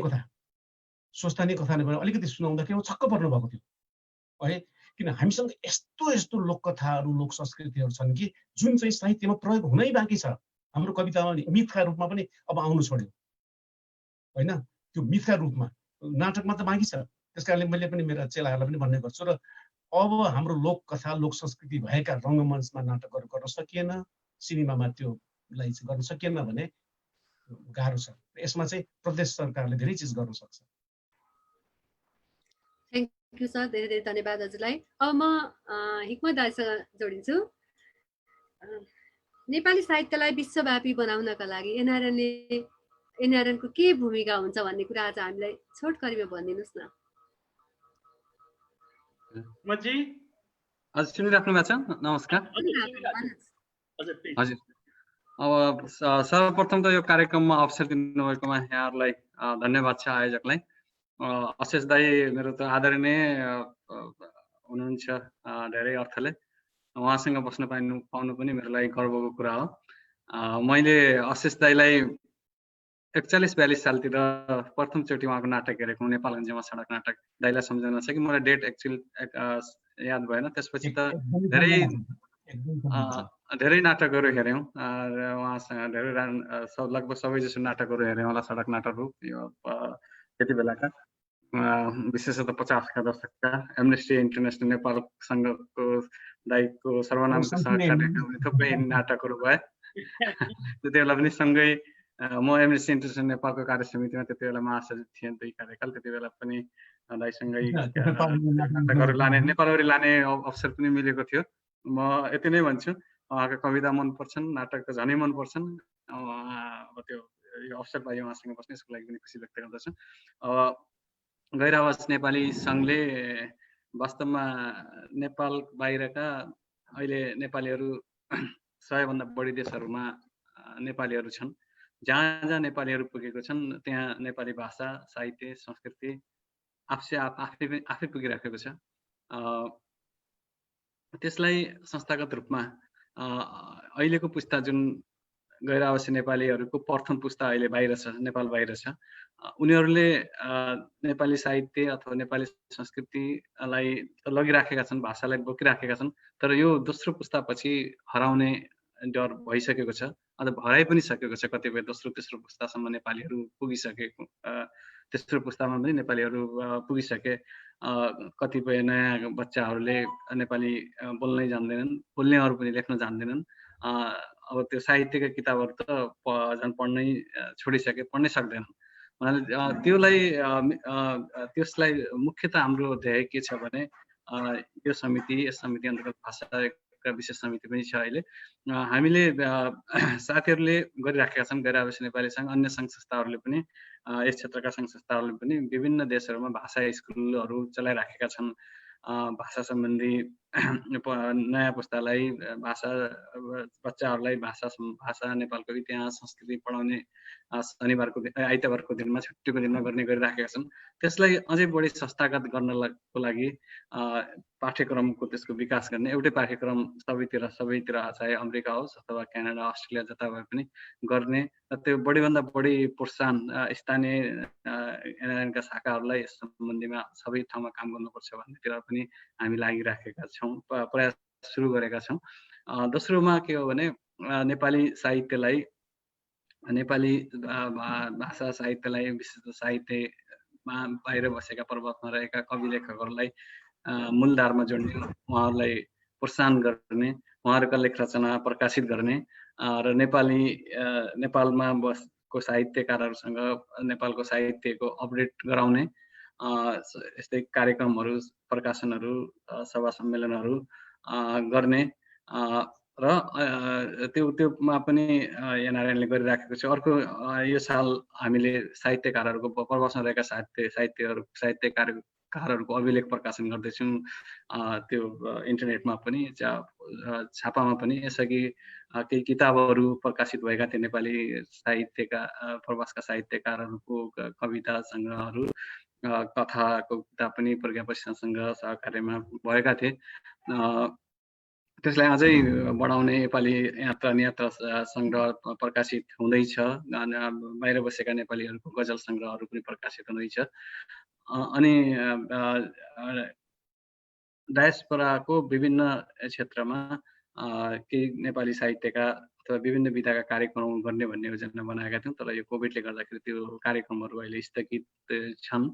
Speaker 4: कथा भने अलिकति सुनाउँदा के हो, छक्क पर्नु भएको थियो है। किन हामीसँग यस्तो लोककथाहरू, लोक संस्कृतिहरू छन् कि जुन चाहिँ साहित्यमा प्रयोग हुनै बाँकी छ। हाम्रो कवितामा मिथका रूपमा पनि अब आउनु छोड्यो होइन। त्यो मिथका रूपमा नाटकमा त बाँकी छ। त्यस कारणले मैले पनि मेरा चेलाहरूलाई पनि भन्ने गर्छु। र अब हाम्रो लोककथा, लोक संस्कृति भएका रङ्गमञ्चमा नाटकहरू गर्न सकिएन, सिनेमामा त्योलाई चाहिँ गर्न सकिएन भने गाह्रो छ। यसमा चाहिँ प्रदेश सरकारले धेरै चिज गर्न सक्छ।
Speaker 1: थ्याङ्क यू सर, धेरै धेरै धन्यवाद हजुरलाई। अब म हिक्मत दाइसँग जोडिन्छु। नेपाली साहित्यलाई विश्वव्यापी बनाउनका लागि एनआरएनको के भूमिका हुन्छ भन्ने कुरा आज हामीलाई छोटकरीमा भनिदिनुहोस् न।
Speaker 7: हजुर, सुनिराख्नु भएको छ? नमस्कार। हजुर, अब सर्वप्रथम त यो कार्यक्रममा अवसर दिनुभएकोमा यहाँहरूलाई धन्यवाद छ, आयोजकलाई। अशेष दाई मेरो त आदरणीय हुनुहुन्छ धेरै अर्थले। उहाँसँग बस्न पाउनु पनि मेरो लागि गर्वको कुरा हो। मैले अशेष दाईलाई 41-42 सालतिर प्रथमचोटि उहाँको नाटक हेरेको, नेपालगञ्जमा सडक नाटक। दाईलाई सम्झना छ कि मलाई डेट एक्चुअली याद भएन। त्यसपछि त धेरै धेरै नाटकहरू हेऱ्यौँ र उहाँसँग धेरै लगभग सबै जसो नाटकहरू हेऱ्यौँ होला, सडक नाटकहरू यो त्यति बेलाका, विशेषतः 50 का दशकका एमनेस्टी इन्टरनेसनल नेपाल सङ्घको दाइको सर्वनामको सहकार्यका थुप्रै नाटकहरू भए। त्यति बेला पनि सँगै म एमनेस्टी इन्टरनेसनल नेपालको कार्य समितिमा त्यति बेला महासचिव थिएँ 2 कार्यकाल। त्यति बेला पनि दाइसँगै नाटकहरू लाने, नेपालहरू लाने अवसर पनि मिलेको थियो। म यति नै भन्छु, उहाँका कविता मनपर्छन्, नाटक झनै मनपर्छन्। अब त्यो यो अवसर पाएँ उहाँसँग बस्ने, यसको लागि पनि खुसी व्यक्त गर्दछु। गैर आवाज नेपाली सङ्घले वास्तवमा नेपाल बाहिरका अहिले नेपालीहरू 100 भन्दा बढी देशहरूमा नेपालीहरू छन्। जहाँ जहाँ नेपालीहरू पुगेको छन् त्यहाँ नेपाली भाषा, साहित्य, संस्कृति आफै पुगिराखेको छ। त्यसलाई संस्थागत रूपमा अहिलेको पुस्ता जुन गैर आवासी नेपालीहरूको प्रथम पुस्ता अहिले बाहिर छ, नेपाल बाहिर छ, उनीहरूले नेपाली साहित्य अथवा नेपाली संस्कृतिलाई लगिराखेका छन्, भाषालाई बोकिराखेका छन्। तर यो दोस्रो पुस्तापछि हराउने डर भइसकेको छ, अथवा हराइ पनि सकेको छ। कतिपय दोस्रो तेस्रो पुस्तासम्म नेपालीहरू पुगिसकेको, तेस्रो पुस्तामा पनि नेपालीहरू पुगिसके। कतिपय नयाँ बच्चाहरूले नेपाली बोल्नै जान्दैनन्, बोल्नेहरू पनि लेख्न जान्दैनन्। अब त्यो साहित्यका किताबहरू त झन् पढ्नै छोडिसके, पढ्नै सक्दैनन्। त्यसलाई मुख्यतः हाम्रो ध्येय के छ भने यो समिति, यस समिति अन्तर्गत भाषाका विशेष समिति पनि छ अहिले। हामीले साथीहरूले गरिराखेका छन्, गैर आवासी नेपाली सङ्घ, अन्य सङ्घ संस्थाहरूले पनि, यस क्षेत्रका सङ्घ संस्थाहरूले पनि विभिन्न देशहरूमा भाषा स्कुलहरू चलाइराखेका छन्। भाषा सम्बन्धी नयाँ पुस्तालाई, भाषा बच्चाहरूलाई भाषा, नेपालको इतिहास, संस्कृति पढाउने शनिबारको दिन, आइतबारको दिनमा, छुट्टीको दिनमा गर्ने गरिराखेका छन्। त्यसलाई अझै बढी संस्थागत गर्नको लागि पाठ्यक्रमको त्यसको विकास गर्ने, एउटै पाठ्यक्रम सबैतिर, चाहे अमेरिका होस् अथवा क्यानाडा, अस्ट्रेलिया, जता भए पनि गर्ने, त्यो बढीभन्दा बढी प्रोत्साहन स्थानीय एनआरएनका शाखाहरूलाई यस सम्बन्धीमा सबै ठाउँमा काम गर्नुपर्छ भन्नेतिर पनि हामी लागिराखेका छौँ, प्रयास सुरु गरेका छौँ। दोस्रोमा के हो भने नेपाली साहित्यलाई, नेपाली भाषा साहित्यलाई, विशेष साहित्यमा बाहिर बसेका पर्वतमा रहेका कवि लेखकहरूलाई मूलधारमा जोड्ने, उहाँहरूलाई प्रोत्साहन गर्ने, उहाँहरूका लेख रचना प्रकाशित गर्ने र नेपालमा बसेको साहित्यकारहरूसँग नेपालको साहित्यको अपडेट गराउने यस्तै कार्यक्रमहरू, प्रकाशनहरू, सभा सम्मेलनहरू गर्ने र त्योमा पनि एनआरएनले गरिराखेको छ। अर्को यो साल हामीले साहित्यकारहरूको, प्रवासमा रहेका साहित्यकारहरूको अभिलेख प्रकाशन गर्दैछौँ, त्यो इन्टरनेटमा पनि, छापामा पनि। यसअघि केही किताबहरू प्रकाशित भएका थिए, नेपाली साहित्यका, प्रवासका साहित्यकारहरूको कविता सङ्ग्रहहरू, कथाको किताब पनि प्रज्ञा प्रतिष्ठानसँग सहकार्यमा भएका थिए। त्यसलाई अझै बढाउने नेपाली यात्रा नियात्रा सङ्ग्रह प्रकाशित हुँदैछ। बाहिर बसेका नेपालीहरूको गजल सङ्ग्रहहरू पनि प्रकाशित हुँदैछ। अनि डायस्पोराको विभिन्न क्षेत्रमा केही नेपाली साहित्यका अथवा विभिन्न विधाका कार्यक्रम गर्ने भन्ने योजना बनाएका थियौँ, तर यो कोभिडले गर्दाखेरि त्यो कार्यक्रमहरू अहिले स्थगित छन्।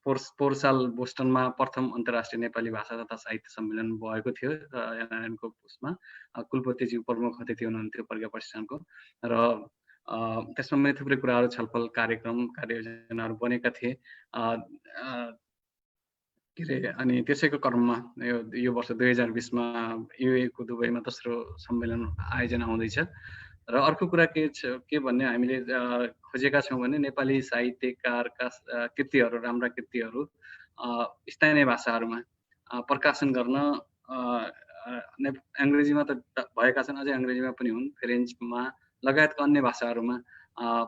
Speaker 7: पोहोर साल बोस्टनमा प्रथम अन्तर्राष्ट्रिय नेपाली भाषा तथा साहित्य सम्मेलन भएको थियो एनआरएनको उसमा, कुलपतिज्यू प्रमुख अतिथि हुनुहुन्थ्यो प्रज्ञा प्रतिष्ठानको, र त्यसमा पनि थुप्रै कुराहरू, छलफल, कार्ययोजनाहरू बनेका थिए। अनि त्यसैको क्रममा यो वर्ष 2020मा युएको दुबईमा दोस्रो सम्मेलन आयोजना हुँदैछ। र अर्को कुरा के भन्ने हामीले खोजेका छौँ भने नेपाली साहित्यकारका कृतिहरू, राम्रा कृतिहरू स्थानीय भाषाहरूमा प्रकाशन गर्न, अङ्ग्रेजीमा त भएका छन्, अझै अङ्ग्रेजीमा पनि हुन्, फ्रेन्चमा लगायतका अन्य भाषाहरूमा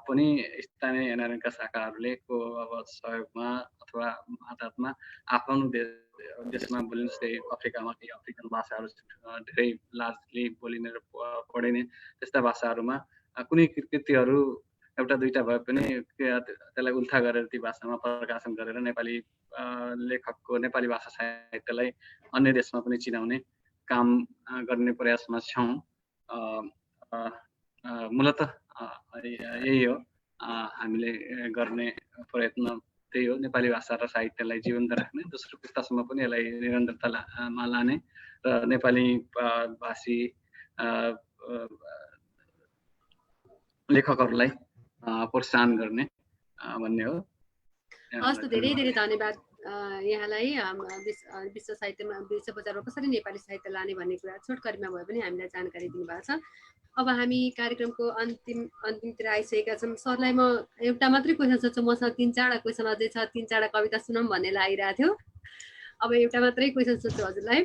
Speaker 7: पनि स्थानीय एनआरएनका शाखाहरूले को अब सहयोगमा अथवा आधारमा आफ्नो देशमा बोलिने, जस्तै अफ्रिकामा केही अफ्रिकन भाषाहरू धेरै लार्जली बोलिने र पढिने त्यस्ता भाषाहरूमा कुनै कृतिहरू एउटा दुईटा भए पनि त्यसलाई उल्था गरेर ती भाषामा प्रकाशन गरेर नेपाली लेखकको, नेपाली भाषा साहित्यलाई अन्य देशमा पनि चिनाउने काम गर्ने प्रयासमा छौँ। मूलतः यही हो हामीले गर्ने प्रयत्न, त्यही हो नेपाली भाषा र साहित्यलाई जीवन्त राख्ने, दोस्रो पुस्तासम्म पनि यसलाई निरन्तरतामा लाने र नेपाली भाषी लेखकहरूलाई प्रोत्साहन गर्ने भन्ने हो।
Speaker 1: हस् त, धेरै धेरै धन्यवाद यहाँलाई। विश्व साहित्यमा, विश्व बजारमा कसरी नेपाली साहित्य लाने भन्ने कुरा छोटकरीमा भए पनि हामीलाई जानकारी दिनुभएको छ। अब हामी कार्यक्रमको अन्तिमतिर आइसकेका छौँ। सरलाई म एउटा मात्रै क्वेसन सोध्छु, मसँग 3-4 क्वेसन अझै छ, 3-4 कविता सुनौँ भन्ने लागिरहेको थियो। अब एउटा मात्रै क्वेसन सोध्छु हजुरलाई।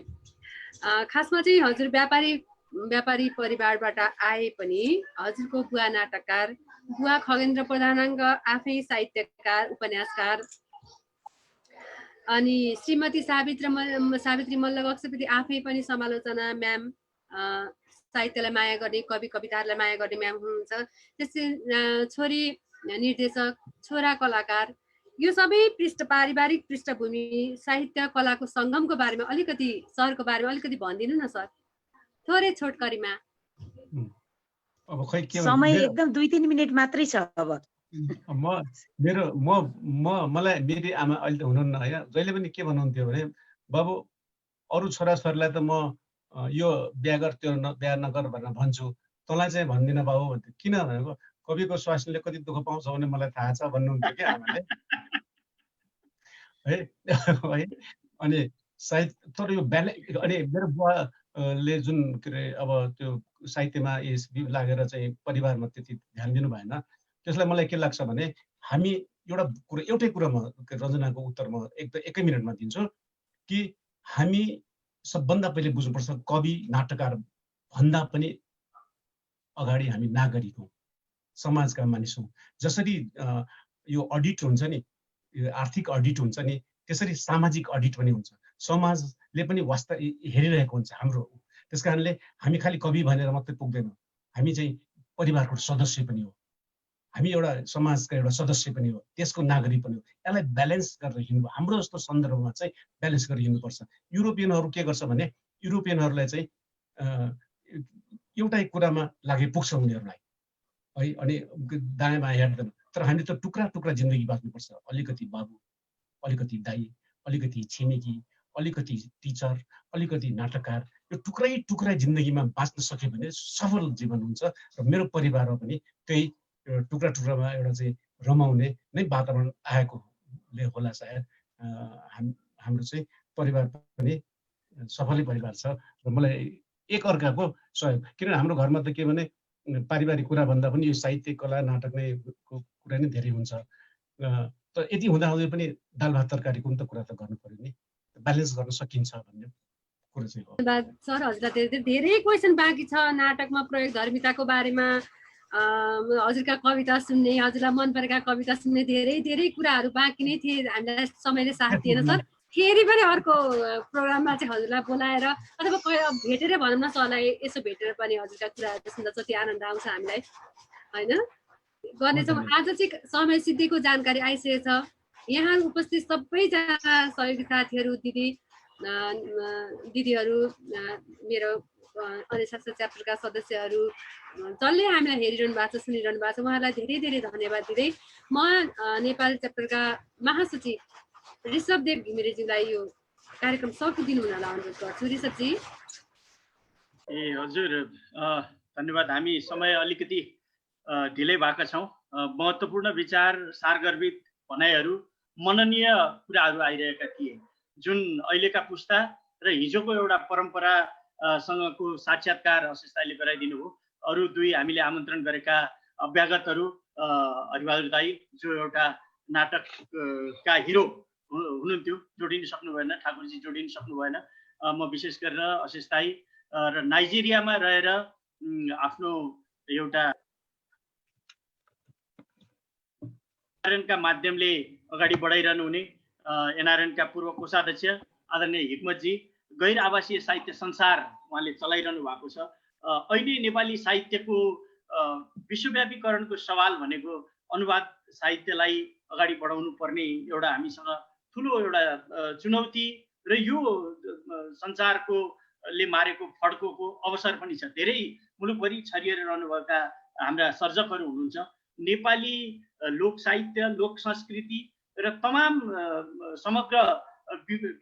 Speaker 1: खासमा चाहिँ हजुर व्यापारी परिवारबाट आए पनि हजुरको बुवा नाटककार, बुवा खगेन्द्र प्रधानाङ्ग आफै साहित्यकार, उपन्यासकार, अनि श्रीमती सावित्री मल्ल गक्षपति आफै पनि समालोचना म्याम, साहित्यलाई माया गर्ने, कवि कविताहरूलाई माया गर्ने म्याम हुनुहुन्छ। त्यसै छोरी निर्देशक, छोरा कलाकार, यो सबै पारिवारिक पृष्ठभूमि साहित्य कलाको सङ्गमको बारेमा अलिकति, सरको बारेमा अलिकति भनिदिनु न सर, थोरै छोटकरीमा।
Speaker 4: अब खै के
Speaker 3: समय एकदम 2-3 मिनेट मात्रै छ। अब
Speaker 4: मलाई मेरी आमा अहिले त हुनुहुन्न है, जहिले पनि के भन्नुहुन्थ्यो भने बाबु अरू छोराछोरीलाई त म यो बिहा गर त्यो बिहा नगर भनेर भन्छु, तँलाई चाहिँ भन्दिनँ बाबु भन्थ्यो। किन भनेको कविको स्वास्नीले कति दुःख पाउँछ भने मलाई थाहा छ भन्नुहुन्थ्यो क्या आमाले है। अनि साहित्य तर यो अनि मेरो बुवाले जुन के अरे अब त्यो साहित्यमा लागेर चाहिँ परिवारमा त्यति ध्यान दिनु भएन। त्यसलाई मलाई के लाग्छ भने हामी एउटै कुरा म रञ्जनाको उत्तर म एकै मिनटमा दिन्छु कि हामी सबभन्दा पहिले बुझ्नुपर्छ कवि नाटककार भन्दा पनि अगाडि हामी नागरिक हौँ, समाजका मानिस हौँ। जसरी यो अडिट हुन्छ नि, आर्थिक अडिट हुन्छ नि, त्यसरी सामाजिक अडिट पनि हुन्छ। समाजले पनि वास्तव हेरिरहेको हुन्छ हाम्रो। त्यस कारणले हामी खालि कवि भनेर मात्रै पुग्दैन, हामी चाहिँ परिवारको सदस्य पनि हो, हामी एउटा समाजका एउटा सदस्य पनि हो, त्यसको नागरिक पनि हो। यसलाई ब्यालेन्स गरेर हिँड्नु, हाम्रो जस्तो सन्दर्भमा चाहिँ ब्यालेन्स गरेर हिँड्नुपर्छ। युरोपियनहरू के गर्छ भने युरोपियनहरूलाई चाहिँ एउटै कुरामा लागि पुग्छ उनीहरूलाई है, अनि दायाँ बायाँ हेर्दैन। तर हामी त टुक्रा टुक्रा जिन्दगी बाँच्नुपर्छ। अलिकति बाबु, अलिकति दाई, अलिकति छिमेकी, अलिकति टिचर, अलिकति नाटककार, यो टुक्रै टुक्रै जिन्दगीमा बाँच्न सक्यो भने सफल जीवन हुन्छ। र मेरो परिवारमा पनि त्यही टुक्रा टुक्रामा एउटा चाहिँ रमाउने नै वातावरण आएकोले होला सायद हाम्रो चाहिँ परिवार पनि सफलै परिवार छ। र मलाई एकअर्काको सहयोग, किनभने हाम्रो घरमा त के भने पारिवारिक कुरा भन्दा पनि यो साहित्य कला नाटक नै कुरा नै धेरै हुन्छ। तर यति हुँदाहुँदै पनि दाल भात तरकारीको पनि त कुरा त गर्नु पर्यो नि, ब्यालेन्स गर्न सकिन्छ भन्ने कुरा चाहिँ हो।
Speaker 1: धन्यवाद सर, हजुरलाई धेरै क्वेसन बाँकी छ नाटकमा प्रयोग धर्मिताको बारेमा, हजुरका कविता सुन्ने, हजुरलाई मन परेका कविता सुन्ने धेरै धेरै कुराहरू बाँकी नै थिए। हामीलाई समयले साथ दिएन सर। फेरि पनि अर्को प्रोग्राममा चाहिँ हजुरलाई बोलाएर अथवा भेटेर भनौँ न सरलाई, यसो भेटेर पनि हजुरका कुराहरू सुन्दा जति आनन्द आउँछ हामीलाई होइन गर्नेछौँ। आज चाहिँ समय सिद्धिको जानकारी आइसकेको छ। यहाँ उपस्थित सबैजना सहयोगी साथीहरू, दिदीहरू, मेरो अनिशास्त्र च्याप्टरका सदस्यहरू, जसले हामीलाई हेरिरहनु भएको छ, सुनिरहनु भएको छ, उहाँलाई धेरै धेरै धन्यवाद दिँदै म नेपाली च्याप्टरका महासचिव ऋषभदेव घिमिरेज्यूलाई यो कार्यक्रम सकिदिनु हुनलाई अनुरोध गर्छु। ऋषभजी।
Speaker 2: हजुर धन्यवाद। हामी समय अलिकति ढिलै भएका छौँ। महत्त्वपूर्ण विचार, सारगर्भित भनाइहरू, मननीय कुराहरू आइरहेका थिए जुन अहिलेका पुस्ता र हिजोको एउटा परम्परासँगको साक्षात्कार अशेष दाइले गराइदिनु हो। अरू दुई हामीले आमन्त्रण गरेका अभ्यागतहरू, हरिबहादुर दाई जो एउटा नाटकका हिरो हुनुहुन्थ्यो, जोडिन सक्नु भएन, ठाकुरजी जोडिन सक्नु भएन। म विशेष गरेर अशेष दाई र नाइजेरियामा रहेर आफ्नो एउटा एनआरएनका माध्यमले अगाडि बढाइरहनु हुने एनआरएनका पूर्व कोषाध्यक्ष आदरणीय हिक्मतजी, गैर आवासीय साहित्य संसार उहाँले चलाइरहनु भएको छ। अहिले नेपाली साहित्यको विश्वव्यापीकरणको सवाल भनेको अनुवाद साहित्यलाई अगाडि बढाउनु पर्ने एउटा हामीसँग ठुलो एउटा चुनौती र यो संसारको ले मारेको फड्कोको अवसर पनि छ। धेरै मुलुकभरि छरिएर रहनुभएका हाम्रा सर्जकहरू हुनुहुन्छ। नेपाली लोक साहित्य, लोक संस्कृति र तमाम समग्र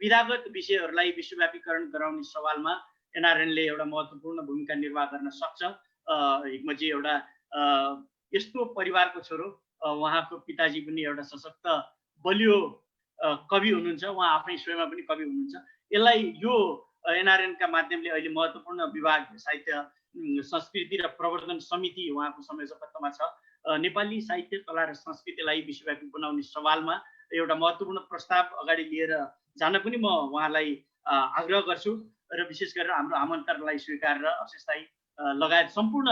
Speaker 2: विधागत विषयहरूलाई विश्वव्यापीकरण गराउने सवालमा एनआरएनले एउटा महत्त्वपूर्ण भूमिका निर्वाह गर्न सक्छ। हिक्मतजी एउटा यस्तो परिवारको छोरो, उहाँको पिताजी पनि एउटा सशक्त बलियो कवि हुनुहुन्छ, उहाँ आफै स्वयंमा पनि कवि हुनुहुन्छ। यसलाई यो एनआरएनका माध्यमले अहिले महत्त्वपूर्ण विभाग साहित्य संस्कृति र प्रवर्धन समिति उहाँको संयोजकत्वमा छ। नेपाली साहित्य, कला र संस्कृतिलाई विश्वव्यापी बनाउने सवालमा एउटा महत्त्वपूर्ण प्रस्ताव अगाडि लिएर जान पनि म उहाँलाई आग्रह गर्छु र विशेष गरेर हाम्रो आमन्त्रणलाई स्वीकारेर अवशेष दाइ लगायत सम्पूर्ण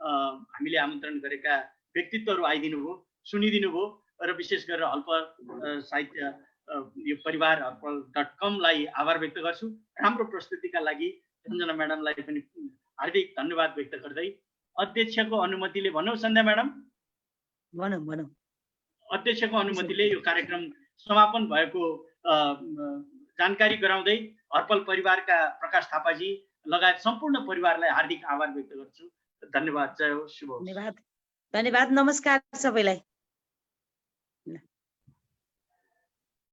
Speaker 2: हामीले आमन्त्रण गरेका व्यक्तित्वहरू आइदिनु भयो, सुनिदिनु भयो र विशेष गरेर हलपल साहित्य यो परिवार हलपल.com लाई आभार व्यक्त गर्छु। राम्रो प्रस्तुतिका लागि सञ्जना म्याडमलाई पनि हार्दिक धन्यवाद व्यक्त गर्दै अध्यक्षको अनुमतिले भनौँ सन्ध्या म्याडम,
Speaker 3: भनौँ
Speaker 2: अध्यक्षको अनुमतिले यो कार्यक्रम समापन भएको जानकारी गराउँदै हर्पल परिवारका प्रकाश थापाजी लगायत सम्पूर्ण परिवारलाई हार्दिक आभार व्यक्त गर्छु। धन्यवाद। जय हो, शुभ होस्।
Speaker 3: धन्यवाद। नमस्कार सबैलाई।